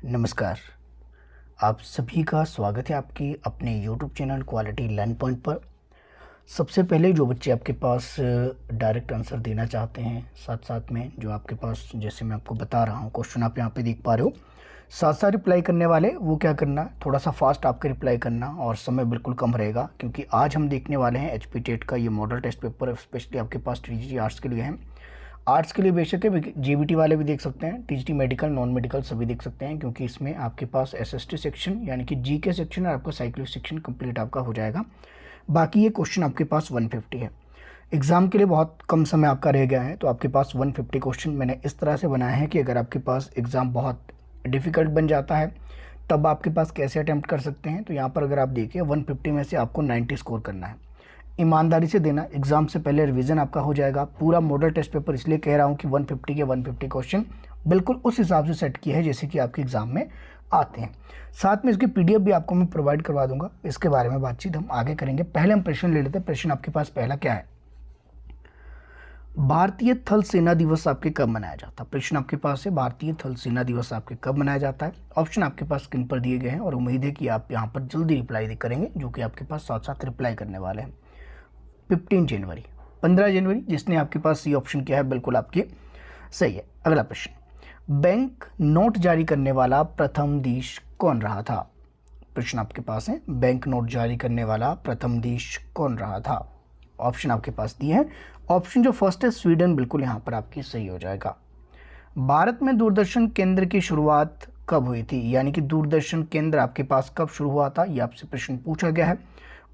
नमस्कार। आप सभी का स्वागत है आपके अपने YouTube channel quality learn point पर। सबसे पहले जो बच्चे आपके पास डायरेक्ट आंसर देना चाहते हैं, साथ साथ में जो आपके पास, जैसे मैं आपको बता रहा हूँ क्वेश्चन आप यहाँ पे देख पा रहे हो, साथ साथ रिप्लाई करने वाले वो क्या करना, थोड़ा सा फास्ट आपके रिप्लाई करना और समय बिल्कुल कम रहेगा, क्योंकि आज हम देखने वाले हैं HP टेट का ये मॉडल टेस्ट पेपर स्पेशली आपके पास TGT आर्ट्स के लिए है। आर्ट्स के लिए बेशक है, GBT वाले भी देख सकते हैं, TGT मेडिकल नॉन मेडिकल सभी देख सकते हैं, क्योंकि इसमें आपके पास SST सेक्शन यानी कि GK सेक्शन और आपका साइक्लिक सेक्शन कंप्लीट आपका हो जाएगा। बाकी ये क्वेश्चन आपके पास 150 है। एग्ज़ाम के लिए बहुत कम समय आपका रह गया है, तो आपके पास 150 क्वेश्चन मैंने इस तरह से बनाया है कि अगर आपके पास एग्ज़ाम बहुत डिफ़िकल्ट बन जाता है तब आपके पास कैसे अटैम्प्ट कर सकते हैं। तो यहाँ पर अगर आप देखिए 150 में से आपको 90 स्कोर करना है। ईमानदारी से देना, एग्ज़ाम से पहले रिवीजन आपका हो जाएगा। पूरा मॉडल टेस्ट पेपर इसलिए कह रहा हूँ कि 150 के 150 क्वेश्चन बिल्कुल उस हिसाब से सेट किए हैं जैसे कि आपके एग्ज़ाम में आते हैं। साथ में इसकी PDF भी आपको मैं प्रोवाइड करवा दूंगा। इसके बारे में बातचीत हम आगे करेंगे। पहले हम प्रश्न ले लेते हैं। प्रश्न आपके पास पहला क्या है, भारतीय थल सेना दिवस आपके कब मनाया जाता है। प्रश्न आपके पास है, भारतीय थल सेना दिवस आपके कब मनाया जाता है। ऑप्शन आपके पास स्क्रीन पर दिए गए हैं और उम्मीद है कि आप यहाँ पर जल्दी रिप्लाई करेंगे, जो कि आपके पास साथ साथ रिप्लाई करने वाले हैं। 15 जनवरी, 15 जनवरी। जिसने आपके पास सी ऑप्शन किया है बिल्कुल आपकी सही है। अगला प्रश्न, बैंक नोट जारी करने वाला प्रथम देश कौन रहा था। प्रश्न आपके पास है, बैंक नोट जारी करने वाला प्रथम देश कौन रहा था। ऑप्शन आपके पास दिए हैं। ऑप्शन जो फर्स्ट है स्वीडन, बिल्कुल यहाँ पर आपकी सही हो जाएगा। भारत में दूरदर्शन केंद्र की शुरुआत कब हुई थी, यानी कि दूरदर्शन केंद्र आपके पास कब शुरू हुआ था, ये आपसे प्रश्न पूछा गया है।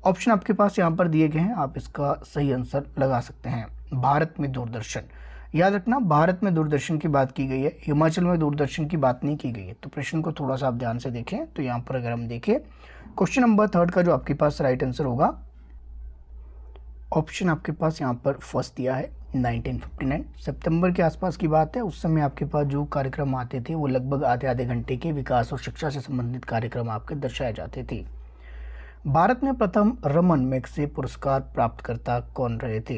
ऑप्शन आपके पास यहाँ पर दिए गए हैं, आप इसका सही आंसर लगा सकते हैं। भारत में दूरदर्शन, याद रखना भारत में दूरदर्शन की बात की गई है, हिमाचल में दूरदर्शन की बात नहीं की गई है। तो प्रश्न को थोड़ा सा आप ध्यान से देखें। तो यहाँ पर अगर हम देखें क्वेश्चन नंबर 3 का जो आपके पास राइट आंसर होगा, ऑप्शन आपके पास यहाँ पर फर्स्ट दिया है 1959। सितंबर के आसपास की बात है। उस समय आपके पास जो कार्यक्रम आते थे वो लगभग आधे घंटे के विकास और शिक्षा से संबंधित कार्यक्रम आपके दर्शाए जाते थे। भारत में प्रथम रमन मैग्सेसे पुरस्कार प्राप्तकर्ता कौन रहे थे।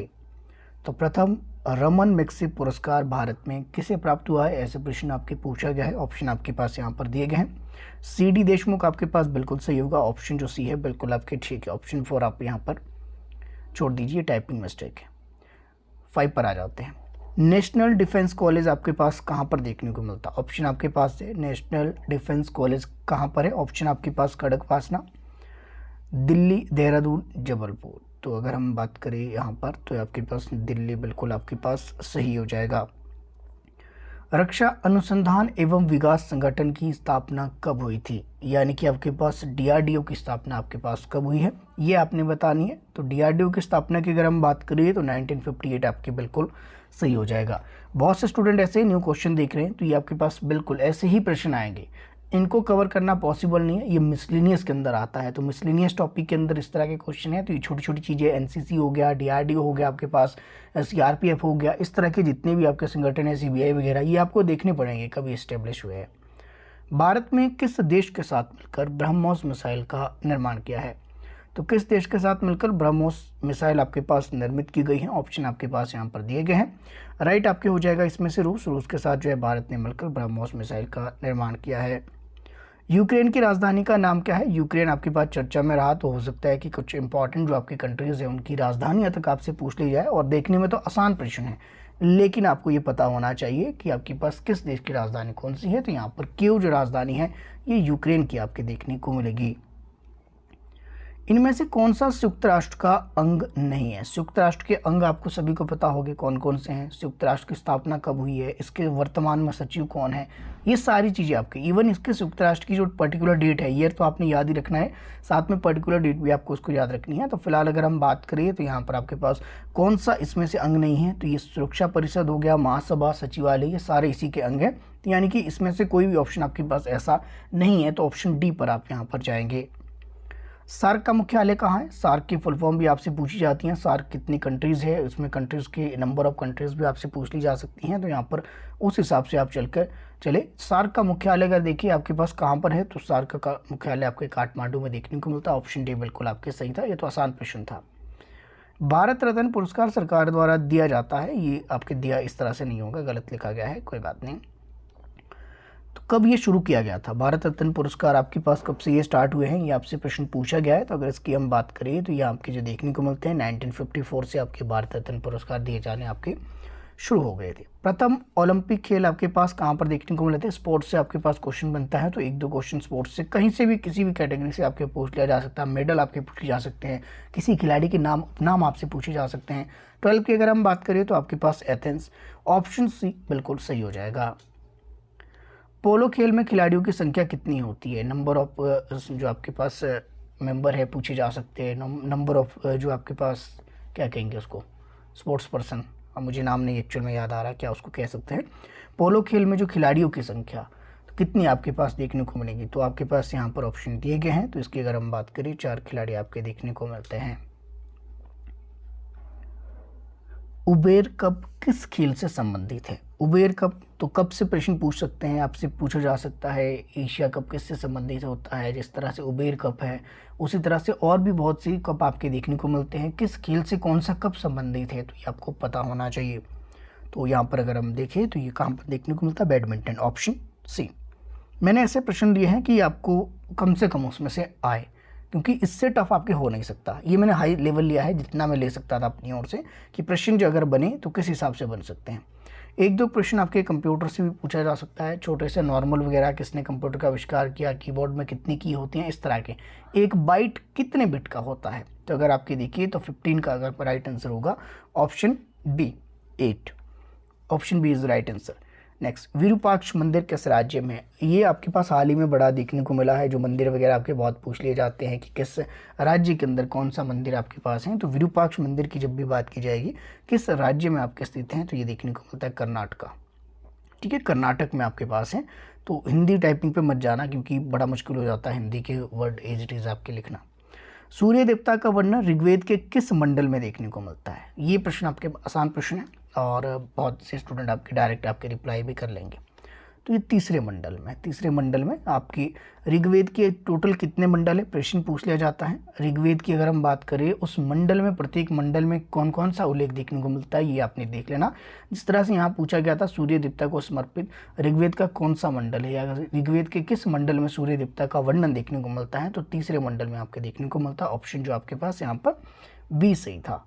तो प्रथम रमन मैग्सेसे पुरस्कार भारत में किसे प्राप्त हुआ है, ऐसे प्रश्न आपके पूछा गया है। ऑप्शन आपके पास यहाँ पर दिए गए हैं। CD देशमुख आपके पास बिल्कुल सही होगा। ऑप्शन जो सी है बिल्कुल आपके ठीक है। ऑप्शन 4 आप यहाँ पर छोड़ दीजिए, टाइपिंग मिस्टेक है। 5 पर आ जाते हैं। नेशनल डिफेंस कॉलेज आपके पास कहाँ पर देखने को मिलता है। ऑप्शन आपके पास है नेशनल डिफेंस कॉलेज कहाँ पर है। ऑप्शन आपके पास खड़गवासला, दिल्ली, देहरादून, जबलपुर। तो अगर हम बात करें यहाँ पर तो आपके पास दिल्ली बिल्कुल आपके पास सही हो जाएगा। रक्षा अनुसंधान एवं विकास संगठन की स्थापना कब हुई थी, यानी कि आपके पास DRDO की स्थापना आपके पास कब हुई है, ये आपने बतानी है। तो DRDO की स्थापना की अगर हम बात करें तो 1958 आपके बिल्कुल सही हो जाएगा। बहुत से स्टूडेंट ऐसे ही न्यू क्वेश्चन देख रहे हैं, तो ये आपके पास बिल्कुल ऐसे ही प्रश्न आएंगे। इनको कवर करना पॉसिबल नहीं है, ये मिसलिनियस के अंदर आता है। तो मिसलिनियस टॉपिक के अंदर इस तरह के क्वेश्चन है, तो ये छोटी छोटी चीज़ें NCC हो गया, DRDO हो गया, आपके पास CRPF हो गया, इस तरह के जितने भी आपके संगठन है, CBI वगैरह, ये आपको देखने पड़ेंगे कभी इस्टेब्लिश हुए हैं। भारत में किस देश के साथ मिलकर ब्रह्मोस मिसाइल का निर्माण किया है। तो किस देश के साथ मिलकर ब्रह्मोस मिसाइल आपके पास निर्मित की गई है। ऑप्शन आपके पास यहाँ पर दिए गए हैं। राइट आपके हो जाएगा इसमें से रूस के साथ जो है भारत ने मिलकर ब्रह्मोस मिसाइल का निर्माण किया है। यूक्रेन की राजधानी का नाम क्या है। यूक्रेन आपके पास चर्चा में रहा, तो हो सकता है कि कुछ इंपॉर्टेंट जो आपकी कंट्रीज है उनकी राजधानियां तक आपसे पूछ ली जाए। और देखने में तो आसान प्रश्न है, लेकिन आपको ये पता होना चाहिए कि आपके पास किस देश की राजधानी कौन सी है। तो यहाँ पर कीव जो राजधानी है ये यूक्रेन की आपके देखने को मिलेगी। इनमें से कौन सा संयुक्त राष्ट्र का अंग नहीं है। संयुक्त राष्ट्र के अंग आपको सभी को पता होंगे कौन कौन से हैं। संयुक्त राष्ट्र की स्थापना कब हुई है, इसके वर्तमान में सचिव कौन है, ये सारी चीज़ें आपके, इवन इसके संयुक्त राष्ट्र की जो पर्टिकुलर डेट है, ईयर तो आपने याद ही रखना है, साथ में पर्टिकुलर डेट भी आपको उसको याद रखनी है। तो फिलहाल अगर हम बात करें तो यहाँ पर आपके पास कौन सा इसमें से अंग नहीं है, तो ये सुरक्षा परिषद हो गया, महासभा, सचिवालय, ये सारे इसी के अंग हैं। तो यानी कि इसमें से कोई भी ऑप्शन आपके पास ऐसा नहीं है, तो ऑप्शन डी पर आप यहाँ पर जाएंगे। सार्क का मुख्यालय कहाँ है। सार्क की फुल फॉर्म भी आपसे पूछी जाती हैं। सार्क कितनी कंट्रीज़ है, उसमें कंट्रीज़ के नंबर ऑफ कंट्रीज़ भी आपसे पूछ ली जा सकती हैं। तो यहाँ पर उस हिसाब से आप चले। सार्क का मुख्यालय अगर देखिए आपके पास कहाँ पर है, तो सार्क का मुख्यालय आपके काठमांडू में देखने को मिलता है। ऑप्शन डी बिल्कुल आपके सही था, ये तो आसान प्रश्न था। भारत रत्न पुरस्कार सरकार द्वारा दिया जाता है, ये आपके दिया इस तरह से नहीं होगा, गलत लिखा गया है, कोई बात नहीं। तो कब ये शुरू किया गया था? भारत रत्न पुरस्कार आपके पास कब से ये स्टार्ट हुए हैं, ये आपसे प्रश्न पूछा गया है। तो अगर इसकी हम बात करें तो ये आपके जो देखने को मिलते हैं 1954 से आपके भारत रत्न पुरस्कार दिए जाने आपके शुरू हो गए थे। प्रथम ओलंपिक खेल आपके पास कहाँ पर देखने को मिले थे? स्पोर्ट्स से आपके पास क्वेश्चन बनता है, तो एक दो क्वेश्चन स्पोर्ट्स से कहीं से भी किसी भी कैटेगरी से आपके पूछ लिया जा सकता है। मेडल आपके पूछे जा सकते हैं, किसी खिलाड़ी के नाम आपसे पूछे जा सकते हैं। 12 की अगर हम बात करें तो आपके पास एथेंस, ऑप्शन सी बिल्कुल सही हो जाएगा। पोलो खेल में खिलाड़ियों की संख्या कितनी होती है? नंबर ऑफ जो आपके पास मेंबर है पूछे जा सकते हैं। नंबर ऑफ जो आपके पास क्या कहेंगे उसको, स्पोर्ट्स पर्सन, अब मुझे नाम नहीं एक्चुअल में याद आ रहा क्या उसको कह सकते हैं। पोलो खेल में जो खिलाड़ियों की संख्या तो कितनी आपके पास देखने को मिलेगी? तो आपके पास यहाँ पर ऑप्शन दिए गए हैं, तो इसकी अगर हम बात करें 4 खिलाड़ी आपके देखने को मिलते हैं। उबेर कप किस खेल से संबंधित है? उबेर कप तो कप से प्रश्न पूछ सकते हैं, आपसे पूछा जा सकता है। एशिया कप किससे संबंधित होता है? जिस तरह से उबेर कप है, उसी तरह से और भी बहुत सी कप आपके देखने को मिलते हैं। किस खेल से कौन सा कप संबंधित है, तो ये आपको पता होना चाहिए। तो यहाँ पर अगर हम देखें तो ये कहाँ पर देखने को मिलता है? Badminton, option C. मैंने ऐसे प्रश्न लिए हैं कि आपको कम से कम उसमें से आए, क्योंकि इससे टफ आपके हो नहीं सकता। ये मैंने हाई लेवल लिया है जितना मैं ले सकता था अपनी ओर से, कि प्रश्न जो अगर बने तो किस हिसाब से बन सकते हैं। एक दो प्रश्न आपके कंप्यूटर से भी पूछा जा सकता है, छोटे से नॉर्मल वगैरह, किसने कंप्यूटर का आविष्कार किया, कीबोर्ड में कितनी की होती हैं, इस तरह के। एक बाइट कितने बिट का होता है? तो अगर आपके देखिए तो 15 का अगर राइट आंसर होगा option B 8, option B is right answer. Next, Virupaksha मंदिर किस राज्य में है? ये आपके पास हाल ही में बड़ा देखने को मिला है, जो मंदिर वगैरह आपके बहुत पूछ लिए जाते हैं कि किस राज्य के अंदर कौन सा मंदिर आपके पास है। तो विरूपाक्ष मंदिर की जब भी बात की जाएगी किस राज्य में आपके स्थित हैं, तो ये देखने को मिलता है कर्नाटका। ठीक है, कर्नाटक में आपके पास है। तो हिंदी टाइपिंग पे मत जाना, क्योंकि बड़ा मुश्किल हो जाता है हिंदी के वर्ड एज इट इज़ आपके लिखना। सूर्य देवता का वर्णन ऋग्वेद के किस मंडल में देखने को मिलता है? ये प्रश्न आपके आसान प्रश्न है और बहुत से स्टूडेंट आपके डायरेक्ट आपके रिप्लाई भी कर लेंगे। तो ये तीसरे मंडल में आपकी ऋग्वेद के टोटल कितने मंडल है, प्रश्न पूछ लिया जाता है। ऋग्वेद की अगर हम बात करें, उस मंडल में, प्रत्येक मंडल में कौन कौन सा उल्लेख देखने को मिलता है, ये आपने देख लेना। जिस तरह से यहाँ पूछा गया था सूर्य देवता को समर्पित ऋग्वेद का कौन सा मंडल है, या ऋग्वेद के किस मंडल में सूर्य देवता का वर्णन देखने को मिलता है, तो तीसरे मंडल में आपके देखने को मिलता है। ऑप्शन जो आपके पास यहाँ पर बी सही था।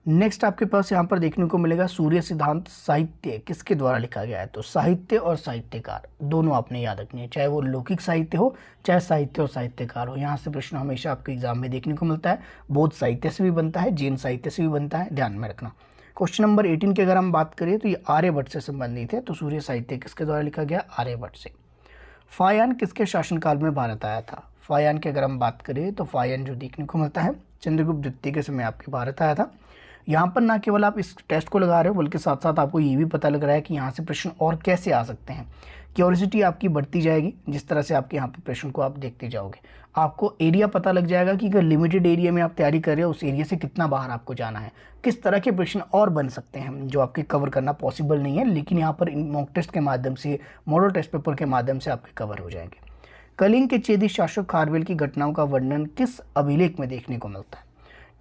नेक्स्ट आपके पास यहाँ पर देखने को मिलेगा सूर्य सिद्धांत साहित्य किसके द्वारा लिखा गया है? तो साहित्य और साहित्यकार दोनों आपने याद रखनी है, चाहे वो लौकिक साहित्य हो, चाहे साहित्य और साहित्यकार हो। यहाँ से प्रश्न हमेशा आपके एग्जाम में देखने को मिलता है। बौद्ध साहित्य से भी बनता है, जैन साहित्य से भी बनता है, ध्यान में रखना। क्वेश्चन नंबर 18 की अगर हम बात करें तो ये आर्यभट्ट से संबंधित है। तो सूर्य साहित्य किसके द्वारा लिखा गया? आर्यभट्ट से। फायान किसके शासनकाल में भारत आया था? फायान की अगर हम बात करें तो फायान जो देखने को मिलता है चंद्रगुप्त द्वितीय के समय आपके भारत आया था। यहाँ पर ना केवल आप इस टेस्ट को लगा रहे हो, बल्कि साथ साथ आपको ये भी पता लग रहा है कि यहाँ से प्रश्न और कैसे आ सकते हैं। क्यूरियोसिटी आपकी बढ़ती जाएगी जिस तरह से आपके यहाँ पे प्रश्न को आप देखते जाओगे। आपको एरिया पता लग जाएगा कि अगर लिमिटेड एरिया में आप तैयारी कर रहे हो, उस एरिया से कितना बाहर आपको जाना है, किस तरह के प्रश्न और बन सकते हैं जो आपके कवर करना पॉसिबल नहीं है, लेकिन यहाँ पर मॉक टेस्ट के माध्यम से, मॉडल टेस्ट पेपर के माध्यम से आपके कवर हो जाएंगे। कलिंग के चेदी शासक खारवेल की घटनाओं का वर्णन किस अभिलेख में देखने को मिलता है?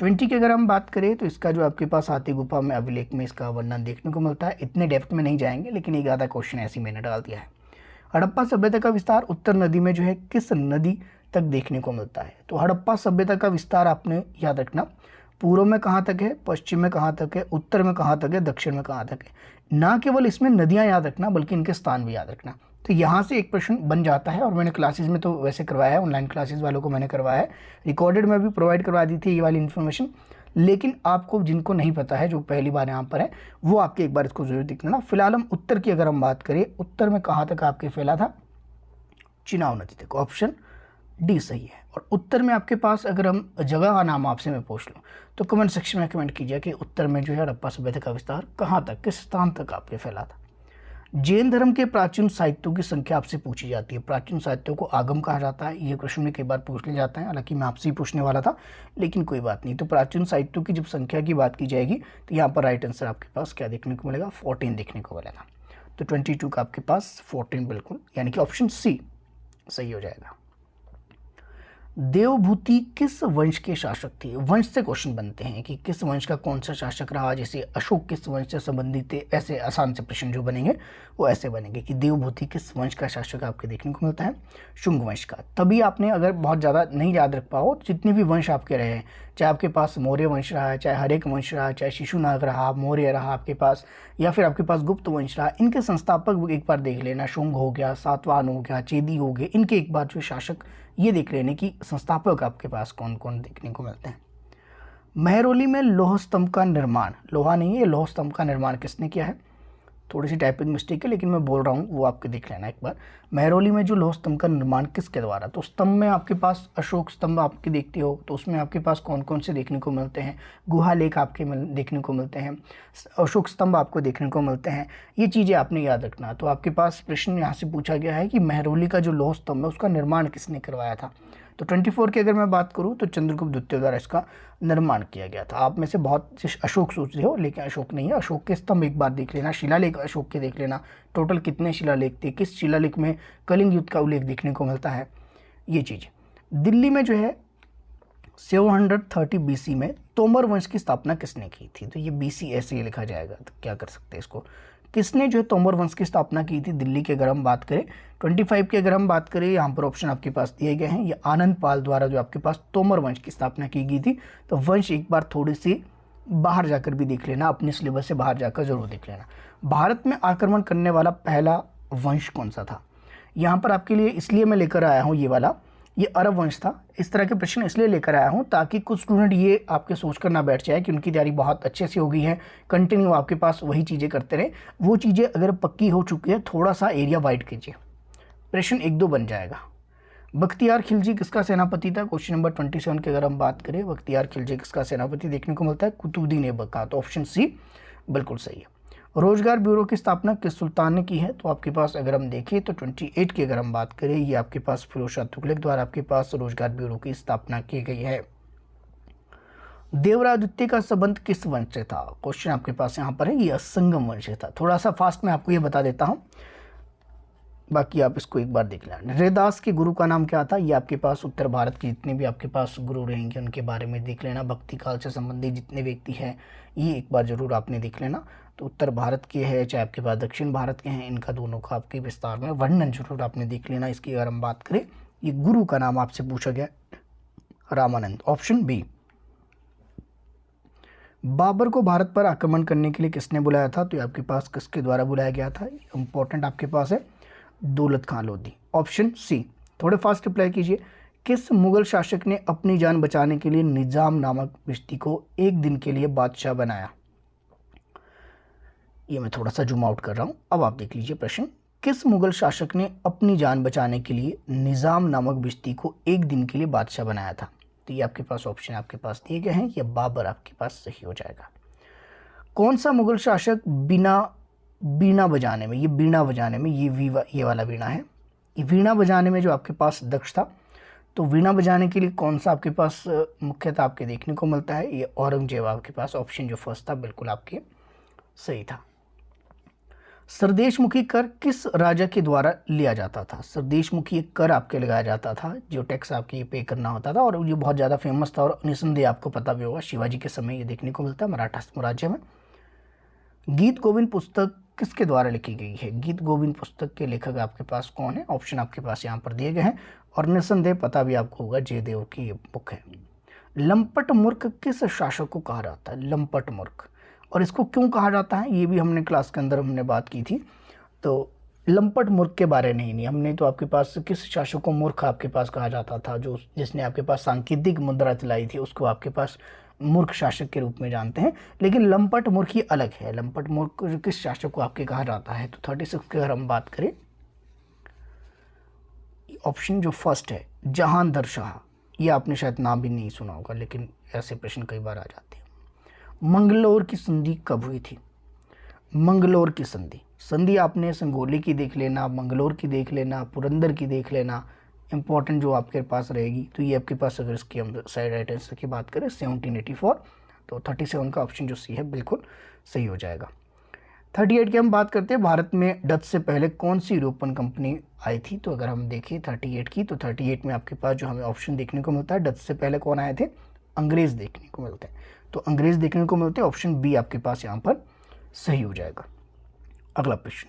20 की अगर हम बात करें तो इसका जो आपके पास हाथी गुफा में अभिलेख में इसका वर्णन देखने को मिलता है। इतने डेप्थ में नहीं जाएंगे, लेकिन एक आधा क्वेश्चन ऐसे मैंने डाल दिया है। हड़प्पा सभ्यता का विस्तार उत्तर नदी में जो है किस नदी तक देखने को मिलता है? तो हड़प्पा सभ्यता का विस्तार आपने याद रखना, पूर्व में कहाँ तक है, पश्चिम में कहाँ तक है, उत्तर में कहाँ तक है, दक्षिण में कहाँ तक है। ना केवल इसमें नदियाँ याद रखना, बल्कि इनके स्थान भी याद रखना। तो यहाँ से एक प्रश्न बन जाता है, और मैंने क्लासेस में तो वैसे करवाया है, ऑनलाइन क्लासेस वालों को मैंने करवाया है, रिकॉर्डेड में भी प्रोवाइड करवा दी थी ये वाली इन्फॉर्मेशन। लेकिन आपको जिनको नहीं पता है, जो पहली बार यहाँ पर है, वो आपके एक बार इसको जरूर देख लेना। फिलहाल हम उत्तर की अगर हम बात करें, उत्तर में कहाँ तक आपके फैला था? चिनाब नदी तक, ऑप्शन डी सही है। और उत्तर में आपके पास अगर हम जगह का नाम आपसे मैं पूछ लूँ तो कमेंट सेक्शन में कमेंट कीजिए कि उत्तर में जो है हड़प्पा सभ्यता का विस्तार कहाँ तक, किस स्थान तक आपके फैला था। जैन धर्म के प्राचीन साहित्यों की संख्या आपसे पूछी जाती है। प्राचीन साहित्यों को आगम कहा जाता है, ये क्वेश्चन में कई बार पूछ लिया जाता है, हालांकि मैं आपसे ही पूछने वाला था, लेकिन कोई बात नहीं। तो प्राचीन साहित्यों की जब संख्या की बात की जाएगी तो यहाँ पर राइट आंसर आपके पास क्या देखने को मिलेगा? 14 देखने को मिलेगा। तो 22 का आपके पास 14 बिल्कुल, यानी कि ऑप्शन सी सही हो जाएगा। देवभूति किस वंश के शासक थे? वंश से क्वेश्चन बनते हैं कि किस वंश का कौन सा शासक रहा, जैसे अशोक किस वंश से संबंधित थे, ऐसे आसान से प्रश्न जो बनेंगे वो ऐसे बनेंगे कि देवभूति किस वंश का शासक आपके देखने को मिलता है, शुंग वंश का। तभी आपने अगर बहुत ज़्यादा नहीं याद रख पाओ, जितने भी वंश आपके रहे हैं, चाहे आपके पास मौर्य वंश रहा है, चाहे हरेक वंश रहा, चाहे शिशुनाग रहा, मौर्य रहा आपके पास, या फिर आपके पास गुप्त वंश रहा, इनके संस्थापक एक बार देख लेना। शुंग हो गया, सातवाहन हो गया, चेदी हो गए, इनके एक बार जो शासक ये देख लेने कि संस्थापक आपके पास कौन कौन देखने को मिलते हैं। महरौली में लौह स्तंभ का निर्माण, लोहा नहीं है, लौह स्तंभ का निर्माण किसने किया है? थोड़ी सी टाइपिंग मिस्टेक है लेकिन मैं बोल रहा हूँ, वो आपके देख लेना एक बार। महरौली में जो लौह स्तंभ का निर्माण किसके द्वारा? तो स्तंभ में आपके पास अशोक स्तंभ आपके देखते हो, तो उसमें आपके पास कौन कौन से देखने को मिलते हैं? गुहा लेख आपके देखने को मिलते हैं, अशोक स्तंभ आपको देखने को मिलते हैं। ये चीज़ें आपने याद रखना। तो आपके पास प्रश्न यहाँ से पूछा गया है कि महरौली का जो लौह स्तंभ है उसका निर्माण किसने करवाया था? तो 24 की अगर मैं बात करूँ तो चंद्रगुप्त द्वितीय द्वारा इसका निर्माण किया गया था। आप में से बहुत अशोक सोच रहे हो, लेकिन अशोक नहीं है। अशोक के स्तंभ एक बार देख लेना, शिलालेख अशोक के देख लेना, टोटल कितने शिलालेख थे, किस शिलालेख में कलिंग युद्ध का उल्लेख देखने को मिलता है, ये चीज़। दिल्ली में जो है 730 BC में तोमर वंश की स्थापना किसने की थी? तो ये BC ऐसे ही लिखा जाएगा, तो क्या कर सकते हैं इसको, किसने जो है तोमर वंश की स्थापना की थी दिल्ली के? अगर हम बात करें 25 की अगर हम बात करें, यहाँ पर ऑप्शन आपके पास दिए गए हैं। ये आनंद पाल द्वारा जो आपके पास तोमर वंश की स्थापना की गई थी। तो वंश एक बार थोड़ी सी बाहर जाकर भी देख लेना, अपने सिलेबस से बाहर जाकर जरूर देख लेना। भारत में आक्रमण करने वाला पहला वंश कौन सा था? यहाँ पर आपके लिए इसलिए मैं लेकर आया हूँ ये वाला, ये अरब वंश था। इस तरह के प्रश्न इसलिए लेकर आया हूँ ताकि कुछ स्टूडेंट ये आपके सोच कर ना बैठ जाए कि उनकी तैयारी बहुत अच्छे से हो गई है, कंटिन्यू आपके पास वही चीज़ें करते रहे। वो चीज़ें अगर पक्की हो चुकी है, थोड़ा सा एरिया वाइड कीजिए, प्रश्न 1-2 बन जाएगा। बख्तियार खिलजी किसका सेनापति था? क्वेश्चन नंबर 27 की अगर हम बात करें, बख्तियार खिलजी किसका सेनापति देखने को मिलता है? कुतुबुद्दीन ऐबक का। तो ऑप्शन सी बिल्कुल सही है। रोजगार ब्यूरो की स्थापना किस सुल्तान ने की है? तो आपके पास अगर हम देखें तो 28 की अगर हम बात करें, ये आपके पास फिरोज शाह तुगलक द्वारा आपके पास रोजगार ब्यूरो की स्थापना की गई है। देवराय द्वितीय का संबंध किस वंश से था? क्वेश्चन आपके पास यहाँ पर है, ये असंगम वंश से था। थोड़ा सा फास्ट में आपको ये बता देता हूँ, बाकी आप इसको एक बार देख लेना। रैदास के गुरु का नाम क्या था? ये आपके पास उत्तर भारत के जितने भी आपके पास गुरु रहेंगे उनके बारे में देख लेना। भक्ति काल से संबंधित जितने व्यक्ति हैं ये एक बार जरूर आपने देख लेना। तो उत्तर भारत के हैं चाहे आपके पास दक्षिण भारत के हैं, इनका दोनों का आपके विस्तार में वर्णन जरूर आपने देख लेना। इसकी अगर हम बात करें, ये गुरु का नाम आपसे पूछा गया, रामानंद, ऑप्शन बी। बाबर को भारत पर आक्रमण करने के लिए किसने बुलाया था? तो ये आपके पास किसके द्वारा बुलाया गया था? इंपॉर्टेंट आपके पास है, दौलत खान लोधी, ऑप्शन सी। थोड़े फास्ट रिप्लाई कीजिए। किस मुगल शासक ने अपनी जान बचाने के लिए निजाम नामक बिश्ती को एक दिन के लिए बादशाह बनाया? ये मैं थोड़ा सा जूम आउट कर रहा हूं, अब आप देख लीजिए प्रश्न। किस मुगल शासक ने अपनी जान बचाने के लिए निजाम नामक बिश्ती को एक दिन के लिए बादशाह बनाया था? तो ये आपके पास ऑप्शन आपके पास दिए गए हैं, या बाबर आपके पास सही हो जाएगा। कौन सा मुगल शासक बीना बजाने में, ये बीना बजाने में, ये वाला वीणा है, ये वीणा बजाने में जो आपके पास दक्ष था? तो वीणा बजाने के लिए कौन सा आपके पास मुख्यतः आपके देखने को मिलता है? ये औरंगजेब आपके पास, ऑप्शन जो फर्स्ट था बिल्कुल आपके सही था। सरदेशमुखी कर किस राजा के द्वारा लिया जाता था? सरदेशमुखी एक कर आपके लगाया जाता था, जो टैक्स आपके पे करना होता था, और ये बहुत ज़्यादा फेमस था और निसंदेह आपको पता भी होगा शिवाजी के समय ये देखने को मिलता है मराठा साम्राज्य में। गीत गोविंद पुस्तक किसके द्वारा लिखी गई है? गीत गोविंद पुस्तक के लेखक आपके पास कौन है? ऑप्शन आपके पास यहाँ पर दिए गए हैं, और निसंदेह पता भी आपको होगा, जयदेव की ये बुक है। लंपट मूर्ख किस शासक को कहा जाता है? लंपट मूर्ख, और इसको क्यों कहा जाता है ये भी हमने क्लास के अंदर हमने बात की थी। तो लंपट मूर्ख के बारे में नहीं हमने, तो आपके पास किस शासक को मूर्ख आपके पास कहा जाता था? जो जिसने आपके पास सांकेतिक मुद्रा चलाई थी उसको आपके पास मूर्ख शासक के रूप में जानते हैं। लेकिन लंपट मूर्ख ही अलग है। लंपट मूर्ख किस शासक को आपके कहा जाता है? तो 36 की अगर हम बात करें, ऑप्शन जो फर्स्ट है जहांदर शाह, ये आपने शायद नाम भी नहीं सुना होगा, लेकिन ऐसे प्रश्न कई बार आ जाते हैं। मंगलोर की संधि कब हुई थी? मंगलोर की संधि आपने संगोली की देख लेना, मंगलोर की देख लेना, पुरंदर की देख लेना, इंपॉर्टेंट जो आपके पास रहेगी। तो ये आपके पास अगर इसकी हम साइड राइट आंसर की बात करें 1784, तो 37 का ऑप्शन जो सी है बिल्कुल सही हो जाएगा। 38 की हम बात करते हैं, भारत में डच से पहले कौन सी यूरोपियन कंपनी आई थी? तो अगर हम देखें 38 की, तो 38 में आपके पास जो हमें ऑप्शन देखने को मिलता है, डच से पहले कौन आए थे? अंग्रेज देखने को मिलते हैं। तो अंग्रेज देखने को मिलते हैं, ऑप्शन बी आपके पास यहाँ पर सही हो जाएगा। अगला प्रश्न,